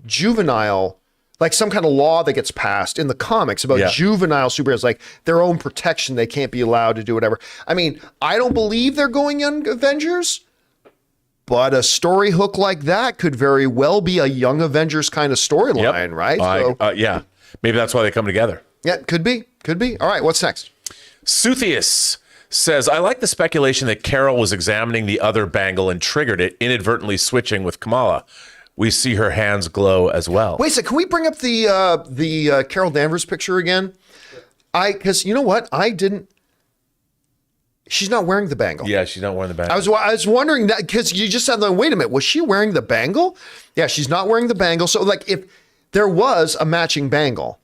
juvenile, like some kind of law that gets passed in the comics about juvenile superheroes, like their own protection. They can't be allowed to do whatever. I mean, I don't believe they're going Young Avengers, but a story hook like that could very well be a Young Avengers kind of storyline, right? Yeah. Maybe that's why they come together. Yeah, could be. All right, what's next? Suthius says, I like the speculation that Carol was examining the other bangle and triggered it, inadvertently switching with Kamala. We see her hands glow as well. Wait a second, can we bring up the Carol Danvers picture again? Because you know what? She's not wearing the bangle. Yeah, she's not wearing the bangle. I was wondering that because you just said, wait a minute, was she wearing the bangle? Yeah, she's not wearing the bangle. So like if there was a matching bangle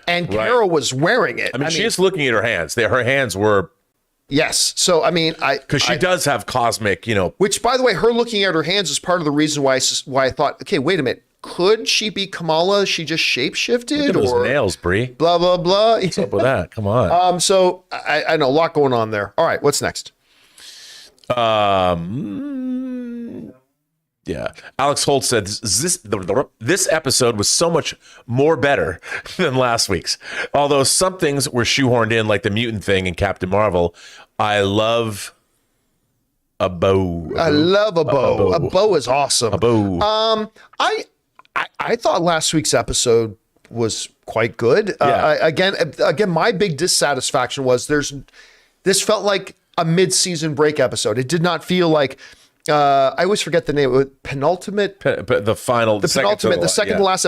and Carol was wearing it. I mean, she's looking at her hands. Her hands were. Yes. So, I mean, because she does have cosmic, which by the way, her looking at her hands is part of the reason why I thought, okay, wait a minute. Could she be Kamala? She just shapeshifted? Look at those nails, Brie. Blah, blah, blah. What's up with that? Come on. So I know a lot going on there. All right. What's next? Yeah. Alex Holt said this episode was so much more better than last week's. Although some things were shoehorned in, like the mutant thing in Captain Marvel. I love a bow. I love a bow. A bow is awesome. A bow. I thought last week's episode was quite good. Yeah. Again, my big dissatisfaction was this felt like a mid-season break episode. It did not feel like I always forget the name. Penultimate. The final. The penultimate. The second to last.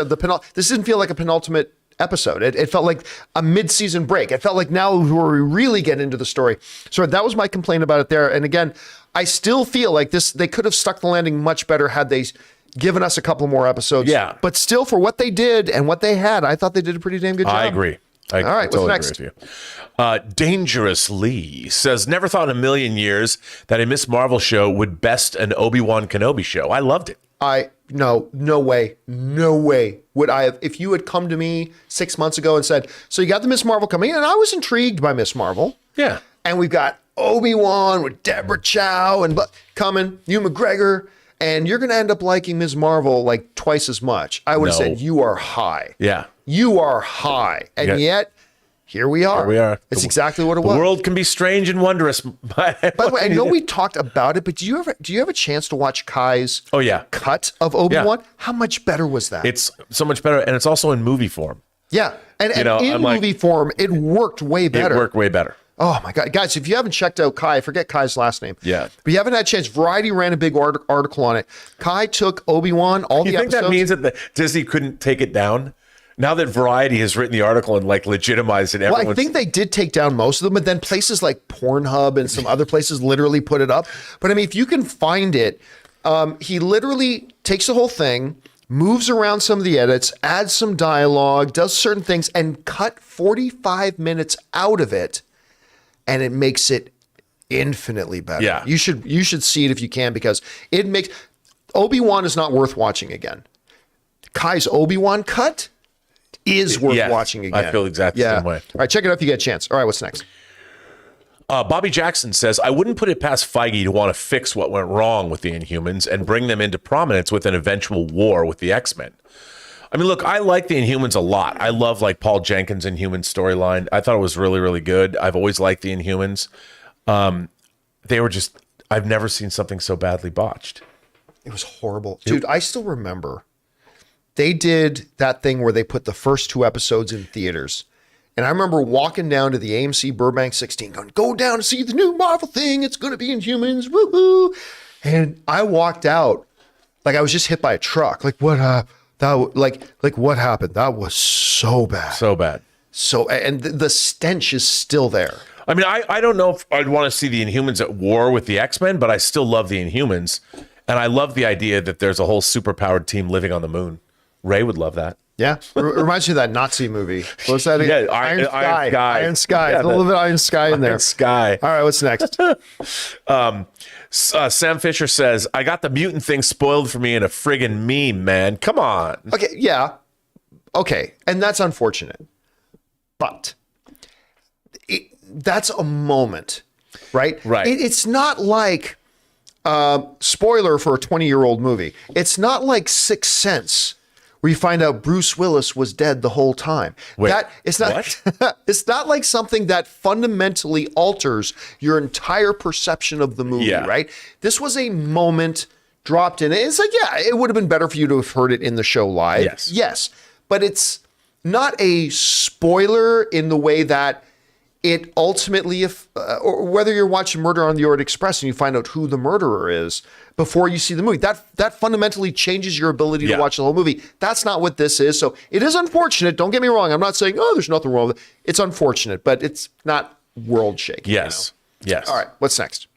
This didn't feel like a penultimate episode. It felt like a mid-season break. It felt like now where we really get into the story. So that was my complaint about it there. And again, I still feel like they could have stuck the landing much better had they given us a couple more episodes. Yeah. But still, for what they did and what they had, I thought they did a pretty damn good job. I agree. All right, totally what's next? agree with you. Dangerous Lee says, never thought in a million years that a Miss Marvel show would best an Obi-Wan Kenobi show. I loved it. No way would I have, if you had come to me 6 months ago and said, so you got the Miss Marvel coming in, and I was intrigued by Miss Marvel. Yeah. And we've got Obi-Wan with Deborah Chow and coming, Ewan McGregor, and you're going to end up liking Ms. Marvel like twice as much. I would have said, you are high. Yeah. You are high. And yet, here we are. Here we are. It's exactly what it was. The world can be strange and wondrous. By the way, I know we talked about it, but do you have a chance to watch Kai's cut of Obi-Wan? Yeah. How much better was that? It's so much better, and it's also in movie form. Yeah. And in movie form, it worked way better. It worked way better. Oh my God. Guys, if you haven't checked out Kai, I forget Kai's last name. Yeah. But you haven't had a chance. Variety ran a big article on it. Kai took Obi-Wan, all the episodes. You think that means that Disney couldn't take it down? Now that Variety has written the article and like legitimized it, well, I think they did take down most of them, but then places like Pornhub and some other places literally put it up. But I mean, if you can find it, he literally takes the whole thing, moves around some of the edits, adds some dialogue, does certain things, and cut 45 minutes out of it, and it makes it infinitely better. Yeah. You should see it if you can, because it makes Obi-Wan is not worth watching again. Kai's Obi-Wan cut is worth watching again. I feel exactly the same way. All right, check it out if you get a chance. All right, what's next? Bobby Jackson says, I wouldn't put it past Feige to want to fix what went wrong with the Inhumans and bring them into prominence with an eventual war with the X-Men. I mean, look, I like the Inhumans a lot. I love like Paul Jenkins' Inhumans storyline. I thought it was really, really good. I've always liked the Inhumans. They were just, I've never seen something so badly botched. It was horrible. Dude, I still remember they did that thing where they put the first 2 episodes in theaters. And I remember walking down to the AMC Burbank 16 going, go down and see the new Marvel thing. It's going to be Inhumans. Woohoo. And I walked out like I was just hit by a truck. Like what, what happened? That was so bad. So bad. And the stench is still there. I mean, I don't know if I'd want to see the Inhumans at war with the X-Men, but I still love the Inhumans. And I love the idea that there's a whole superpowered team living on the moon. Ray would love that. Yeah. Reminds me of that Nazi movie. What's that? Yeah, Iron Sky. Iron Sky. Yeah, a little bit of Iron Sky in there. Iron Sky. All right, what's next? Sam Fisher says, I got the mutant thing spoiled for me in a friggin' meme, man. Come on. Okay, yeah. Okay, and that's unfortunate. But that's a moment, right? Right. It's not like, spoiler for a 20-year-old movie, it's not like Sixth Sense, where you find out Bruce Willis was dead the whole time. Wait, it's not, what? It's not like something that fundamentally alters your entire perception of the movie, right? This was a moment dropped in. It's like, yeah, it would have been better for you to have heard it in the show live. Yes. But it's not a spoiler in the way that it ultimately, or whether you're watching Murder on the Orient Express and you find out who the murderer is before you see the movie, that fundamentally changes your ability to watch the whole movie. That's not what this is. So it is unfortunate. Don't get me wrong. I'm not saying, oh, there's nothing wrong with it. It's unfortunate, but it's not world shaking. Yes. All right. What's next?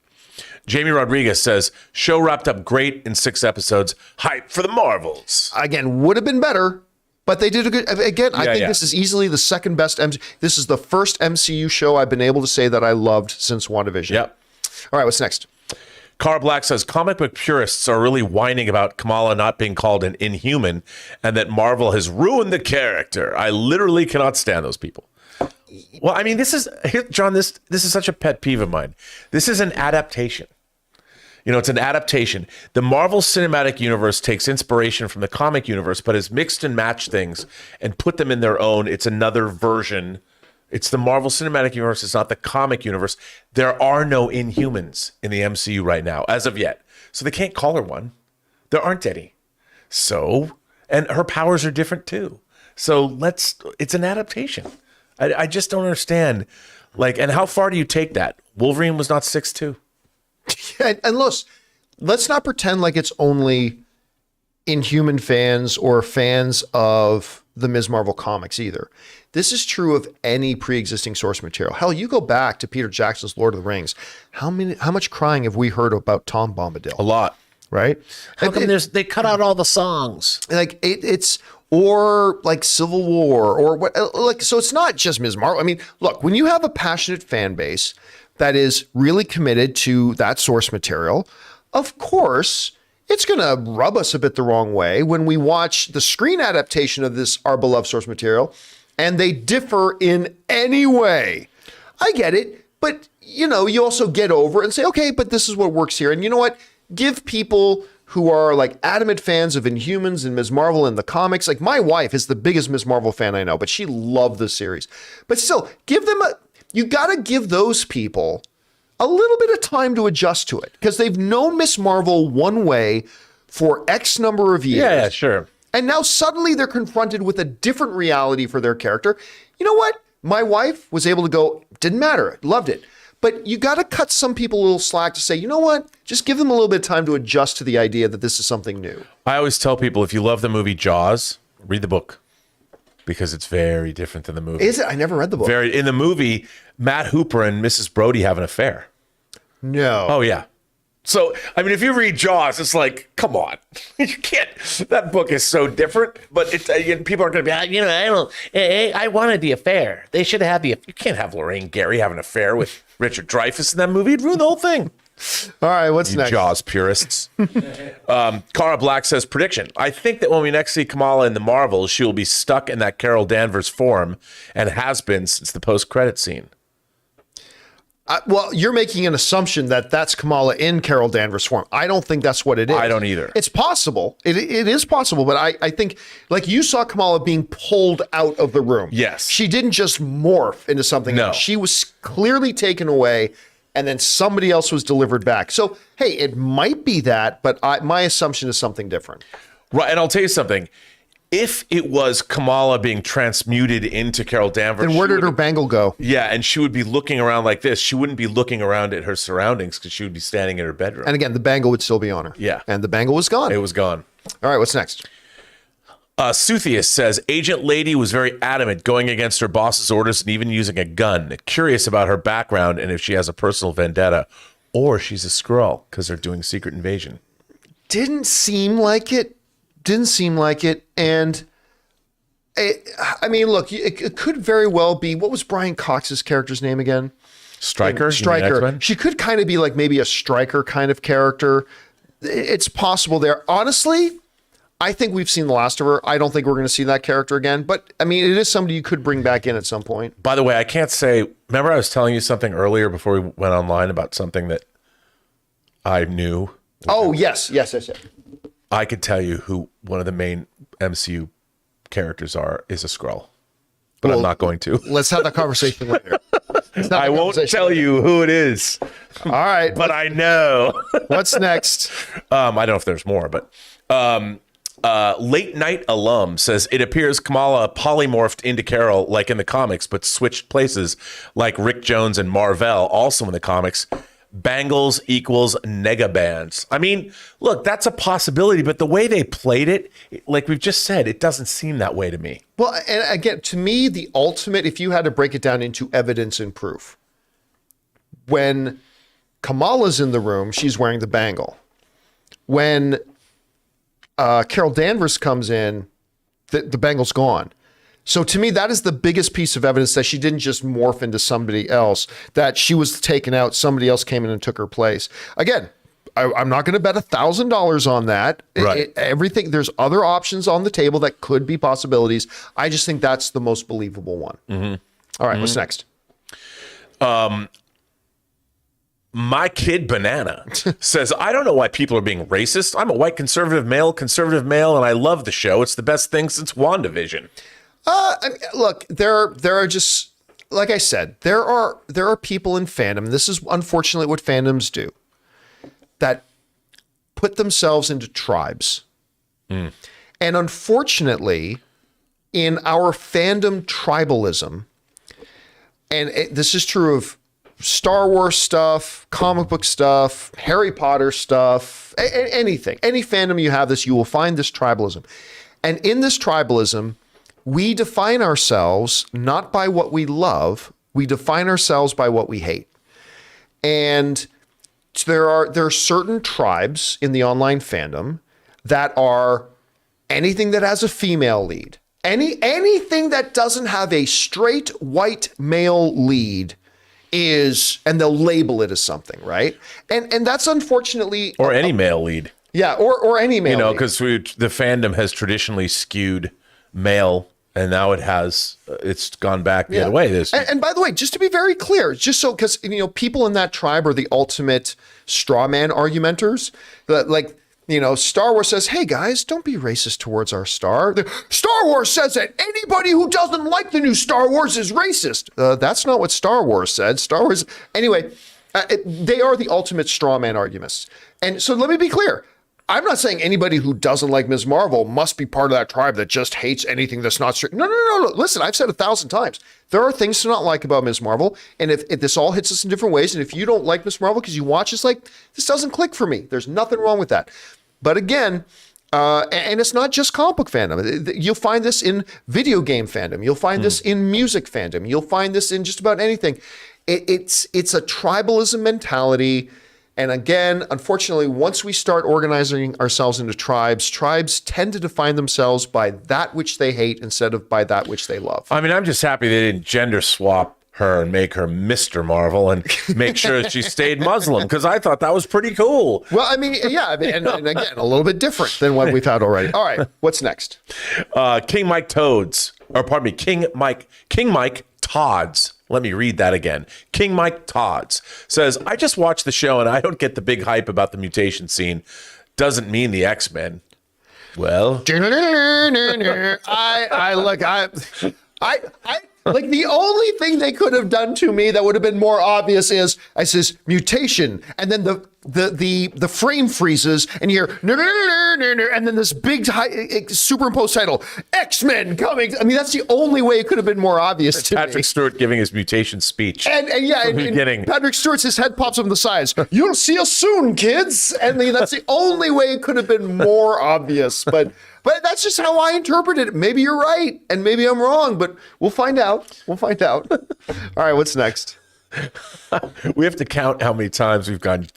Jamie Rodriguez says, show wrapped up great in 6 episodes. Hype for the Marvels. Again, would have been better. But they did a good, again, I think this is easily the second best. This is the first MCU show I've been able to say that I loved since WandaVision. Yep. All right, what's next? Car Black says, comic book purists are really whining about Kamala not being called an Inhuman and that Marvel has ruined the character. I literally cannot stand those people. Well, I mean, John, this is such a pet peeve of mine. This is an adaptation. You know, it's an adaptation. The Marvel Cinematic Universe takes inspiration from the comic universe, but has mixed and matched things and put them in their own. It's another version. It's the Marvel Cinematic Universe. It's not the comic universe. There are no Inhumans in the MCU right now, as of yet. So they can't call her one. There aren't any. So, and her powers are different too. So it's an adaptation. I just don't understand. Like, and how far do you take that? Wolverine was not 6'2". And let's not pretend like it's only Inhuman fans or fans of the Ms. Marvel comics either. This is true of any pre-existing source material. Hell, you go back to Peter Jackson's Lord of the Rings. How much crying have we heard about Tom Bombadil? A lot. Right? How come they cut out all the songs? Like it's or like Civil War or what, like, so it's not just Ms. Marvel. I mean, look, when you have a passionate fan base that is really committed to that source material, of course, it's going to rub us a bit the wrong way when we watch the screen adaptation of this, our beloved source material, and they differ in any way. I get it, but you also get over it and say, okay, but this is what works here. And you know what? Give people who are like adamant fans of Inhumans and Ms. Marvel and the comics. Like my wife is the biggest Ms. Marvel fan I know, but she loved the series. But still, you got to give those people a little bit of time to adjust to it because they've known Ms. Marvel one way for X number of years. Yeah, sure. And now suddenly they're confronted with a different reality for their character. You know what? My wife was able to go, didn't matter, loved it. But you got to cut some people a little slack to say, you know what? Just give them a little bit of time to adjust to the idea that this is something new. I always tell people, if you love the movie Jaws, read the book because it's very different than the movie. Is it? I never read the book. In the movie, Matt Hooper and Mrs. Brody have an affair. No. Oh, yeah. So, I mean, if you read Jaws, it's like, come on. You can't. That book is so different. But people are going to be, I wanted the affair. They should have had you can't have Lorraine Gary have an affair with Richard Dreyfuss in that movie. It'd ruin the whole thing. All right, what's next? Jaws purists. Cara Black says, prediction. I think that when we next see Kamala in the Marvels, she will be stuck in that Carol Danvers form and has been since the post-credit scene. Well, you're making an assumption that that's Kamala in Carol Danvers' form. I don't think that's what it is. I don't either. It's possible. It is possible, but I think, like, you saw Kamala being pulled out of the room. Yes. She didn't just morph into something else. She was clearly taken away, and then somebody else was delivered back. So, hey, it might be that, but my assumption is something different. Right, and I'll tell you something. If it was Kamala being transmuted into Carol Danvers, then where did her bangle go? Yeah, and she would be looking around like this. She wouldn't be looking around at her surroundings because she would be standing in her bedroom. And again, the bangle would still be on her. Yeah. And the bangle was gone. It was gone. All right, what's next? Suthius says, Agent Lady was very adamant going against her boss's orders and even using a gun. Curious about her background and if she has a personal vendetta or she's a Skrull because they're doing Secret Invasion. Didn't seem like it. And I mean, look, it could very well be, what was Brian Cox's character's name again? Stryker. She could kind of be like maybe a Stryker kind of character. It's possible there. Honestly, I think we've seen the last of her. I don't think we're going to see that character again. But I mean, it is somebody you could bring back in at some point. By the way, I can't say, remember I was telling you something earlier before we went online about something that I knew? Oh, yes. I could tell you who one of the main MCU characters is a Skrull, but I'm not going to. Let's have that conversation later. I won't tell you who it is. All right. But I know. What's next? I don't know if there's more, but Late Night Alum says, it appears Kamala polymorphed into Carol like in the comics, but switched places like Rick Jones and Marvel, also in the comics. Bangles equals negabands. I mean, look, that's a possibility, but the way they played it, like we've just said, it doesn't seem that way to me. Well, and again, to me, the ultimate, if you had to break it down into evidence and proof, when Kamala's in the room, she's wearing the bangle. When Carol Danvers comes in, the bangle's gone. So to me, that is the biggest piece of evidence that she didn't just morph into somebody else, that she was taken out, somebody else came in and took her place. Again, I'm not going to bet $1,000 on that. Right. Everything, there's other options on the table that could be possibilities. I just think that's the most believable one. Mm-hmm. All right, what's next? My Kid Banana says, I don't know why people are being racist. I'm a white conservative male, and I love the show. It's the best thing since WandaVision. I mean, look, there are just, like I said, there are people in fandom. This is unfortunately what fandoms do, that put themselves into tribes. And unfortunately, in our fandom tribalism, and this is true of Star Wars stuff, comic book stuff, Harry Potter stuff, anything, any fandom you have this, you will find this tribalism. And in this tribalism, we define ourselves not by what we love, we define ourselves by what we hate. And there are certain tribes in the online fandom that are anything that has a female lead, anything that doesn't have a straight white male lead is, and they'll label it as something, right? And that's unfortunately, or any male lead. Yeah, or any male. You know, lead. because the fandom has traditionally skewed male, and now it's gone back the other way. And by the way, just to be very clear, just so, because people in that tribe are the ultimate straw man argumenters. Like, Star Wars says, "Hey guys, don't be racist towards our star." Star Wars says that anybody who doesn't like the new Star Wars is racist. That's not what Star Wars said. Star Wars, anyway, they are the ultimate straw man arguments. And so let me be clear. I'm not saying anybody who doesn't like Ms. Marvel must be part of that tribe that just hates anything that's not straight. No. Listen, I've said 1,000 times. There are things to not like about Ms. Marvel. And if this all hits us in different ways, and if you don't like Ms. Marvel because you watch, it's like, this doesn't click for me. There's nothing wrong with that. But again, and it's not just comic book fandom. You'll find this in video game fandom. You'll find this in music fandom. You'll find this in just about anything. It's a tribalism mentality. And again, unfortunately, once we start organizing ourselves into tribes tend to define themselves by that which they hate instead of by that which they love. I mean, I'm just happy they didn't gender swap her and make her Mr. Marvel and make sure she stayed Muslim, because I thought that was pretty cool. Well, I mean, yeah, and again, a little bit different than what we've had already. All right, what's next? King Mike Todd's. Let me read that again. King Mike Todd's says, "I just watched the show and I don't get the big hype about the mutation scene. Doesn't mean the X-Men." Well, I like, the only thing they could have done to me that would have been more obvious is I says mutation, and then the frame freezes, and you hear and then this big superimposed title, X-Men coming. I mean, that's the only way it could have been more obvious to Patrick me. Stewart giving his mutation speech. And Patrick Stewart's, his head pops up on the sides. "You'll see us soon, kids." And that's the only way it could have been more obvious. But that's just how I interpreted it. Maybe you're right, and maybe I'm wrong, but we'll find out. All right, what's next? We have to count how many times we've gone.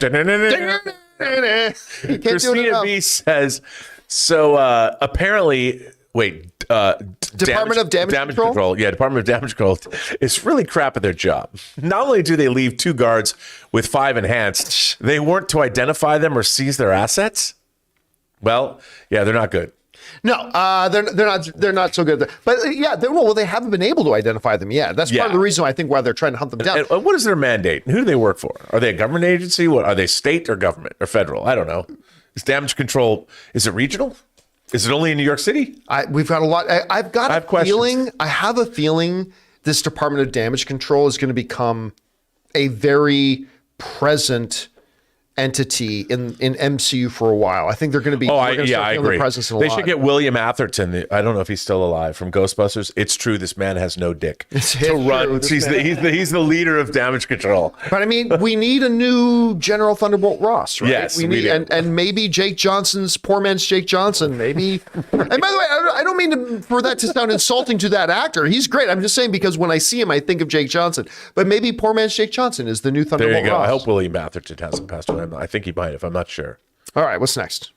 Christina B says, so apparently, Department of Damage Control? Yeah, Department of Damage Control is really crap at their job. Not only do they leave 2 guards with 5 enhanced, they weren't to identify them or seize their assets. Well, yeah, they're not good. No, they're not so good. But yeah, they haven't been able to identify them yet. That's part of the reason why they're trying to hunt them down. And what is their mandate? Who do they work for? Are they a government agency? What are they, state or government or federal? I don't know. Is damage control, is it regional? Is it only in New York City? We've got a lot. I have a feeling this Department of Damage Control is going to become a very present entity in MCU for a while. I think they're going to be. I agree. Presence in a they lot. should get William Atherton. I don't know if he's still alive, from Ghostbusters. It's true, this man has no dick to run. He's the leader of damage control. But I mean, we need a new General Thunderbolt Ross, right? Yes, we need, and maybe Jake Johnson's poor man's Jake Johnson. Maybe. And by the way, I don't mean for that to sound insulting to that actor. He's great. I'm just saying because when I see him, I think of Jake Johnson. But maybe poor man's Jake Johnson is the new Thunderbolt There you go. Ross. I hope William Atherton hasn't passed away. I think he might have. I'm not sure. All right, what's next?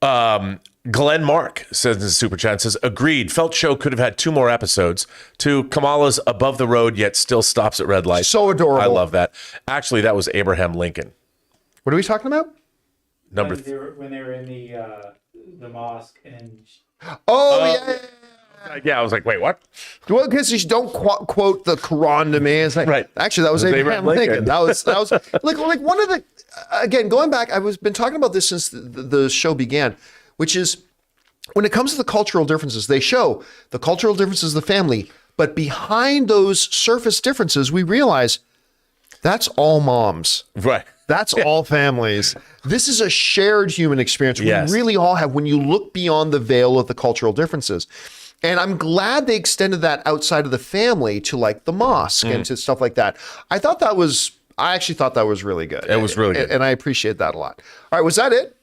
Glenn Mark says in the super chat, says, agreed. Felt show could have had 2 more episodes. To Kamala's above the road, yet still stops at red lights. So adorable. I love that. Actually, that was Abraham Lincoln. What are we talking about? When they were in the mosque and. Yeah. Yeah, I was like, wait, what? Well, because you don't quote the Quran to me. It's like, right. Actually, that was Abraham Lincoln. That was like one of the, again, going back, been talking about this since the show began, which is when it comes to the cultural differences, they show the cultural differences of the family, but behind those surface differences, we realize that's all moms. Right. That's all families. This is a shared human experience. Yes. We really all have when you look beyond the veil of the cultural differences. And I'm glad they extended that outside of the family to like the mosque and to stuff like that. I actually thought that was really good. It was really good. And I appreciate that a lot. All right, was that it?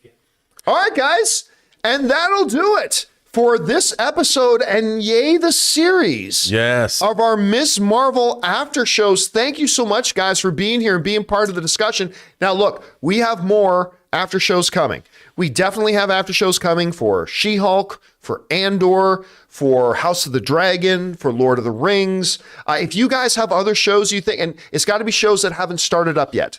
All right, guys. And that'll do it for this episode and yay the series Yes. of our Miss Marvel after shows. Thank you so much, guys, for being here and being part of the discussion. Now, look, we have more after shows coming. We definitely have after shows coming for She-Hulk, for Andor, for House of the Dragon, for Lord of the Rings. If you guys have other shows you think, and it's got to be shows that haven't started up yet.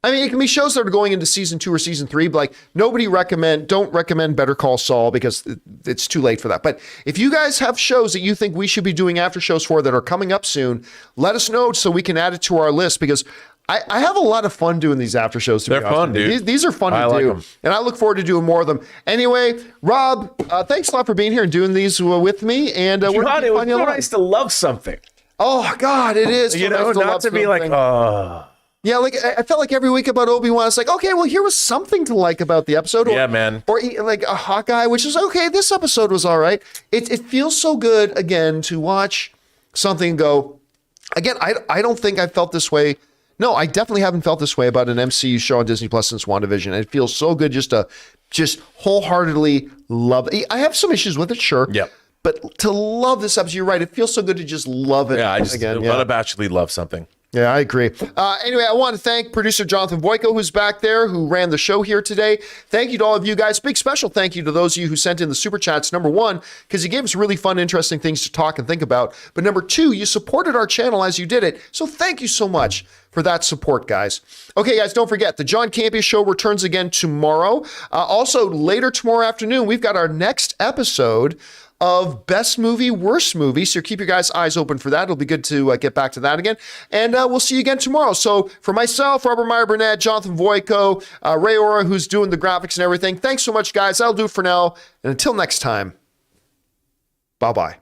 I mean, it can be shows that are going into season 2 or season 3, but like don't recommend Better Call Saul because it's too late for that. But if you guys have shows that you think we should be doing after shows for that are coming up soon, let us know so we can add it to our list because I have a lot of fun doing these after shows. They're fun, dude. These are fun to like do. 'em. And I look forward to doing more of them. Anyway, Rob, thanks a lot for being here and doing these with me. And we're God, going it to was find you so online. nice to love something. Oh, God, it is. You so know, nice not love to be like, something. oh. Yeah, like I felt like every week about Obi-Wan, it's like, okay, well, here was something to like about the episode. Or, Yeah, man. Or like a Hawkeye, which is okay. This episode was all right. It feels so good again to watch something and go. Again, I don't think I felt this way. No, I definitely haven't felt this way about an MCU show on Disney Plus since WandaVision. It feels so good just to wholeheartedly love it. I have some issues with it, sure. Yep. But to love this episode, you're right. It feels so good to just love it. Yeah, I just again. Yeah. unabashedly love something. Yeah, I agree. Anyway, I want to thank producer Jonathan Boyko, who's back there, who ran the show here today. Thank you to all of you guys. Big special thank you to those of you who sent in the super chats. Number one, because you gave us really fun, interesting things to talk and think about. But number two, you supported our channel as you did it. So thank you so much for that support, guys. Okay, guys, don't forget, the John Campea Show returns again tomorrow. Also, later tomorrow afternoon, we've got our next episode of Best Movie, Worst Movie. So keep your guys' eyes open for that. It'll be good to get back to that again. And we'll see you again tomorrow. So for myself, Robert Meyer Burnett, Jonathan Voico, Ray Ora, who's doing the graphics and everything. Thanks so much, guys. That'll do it for now. And until next time, bye-bye.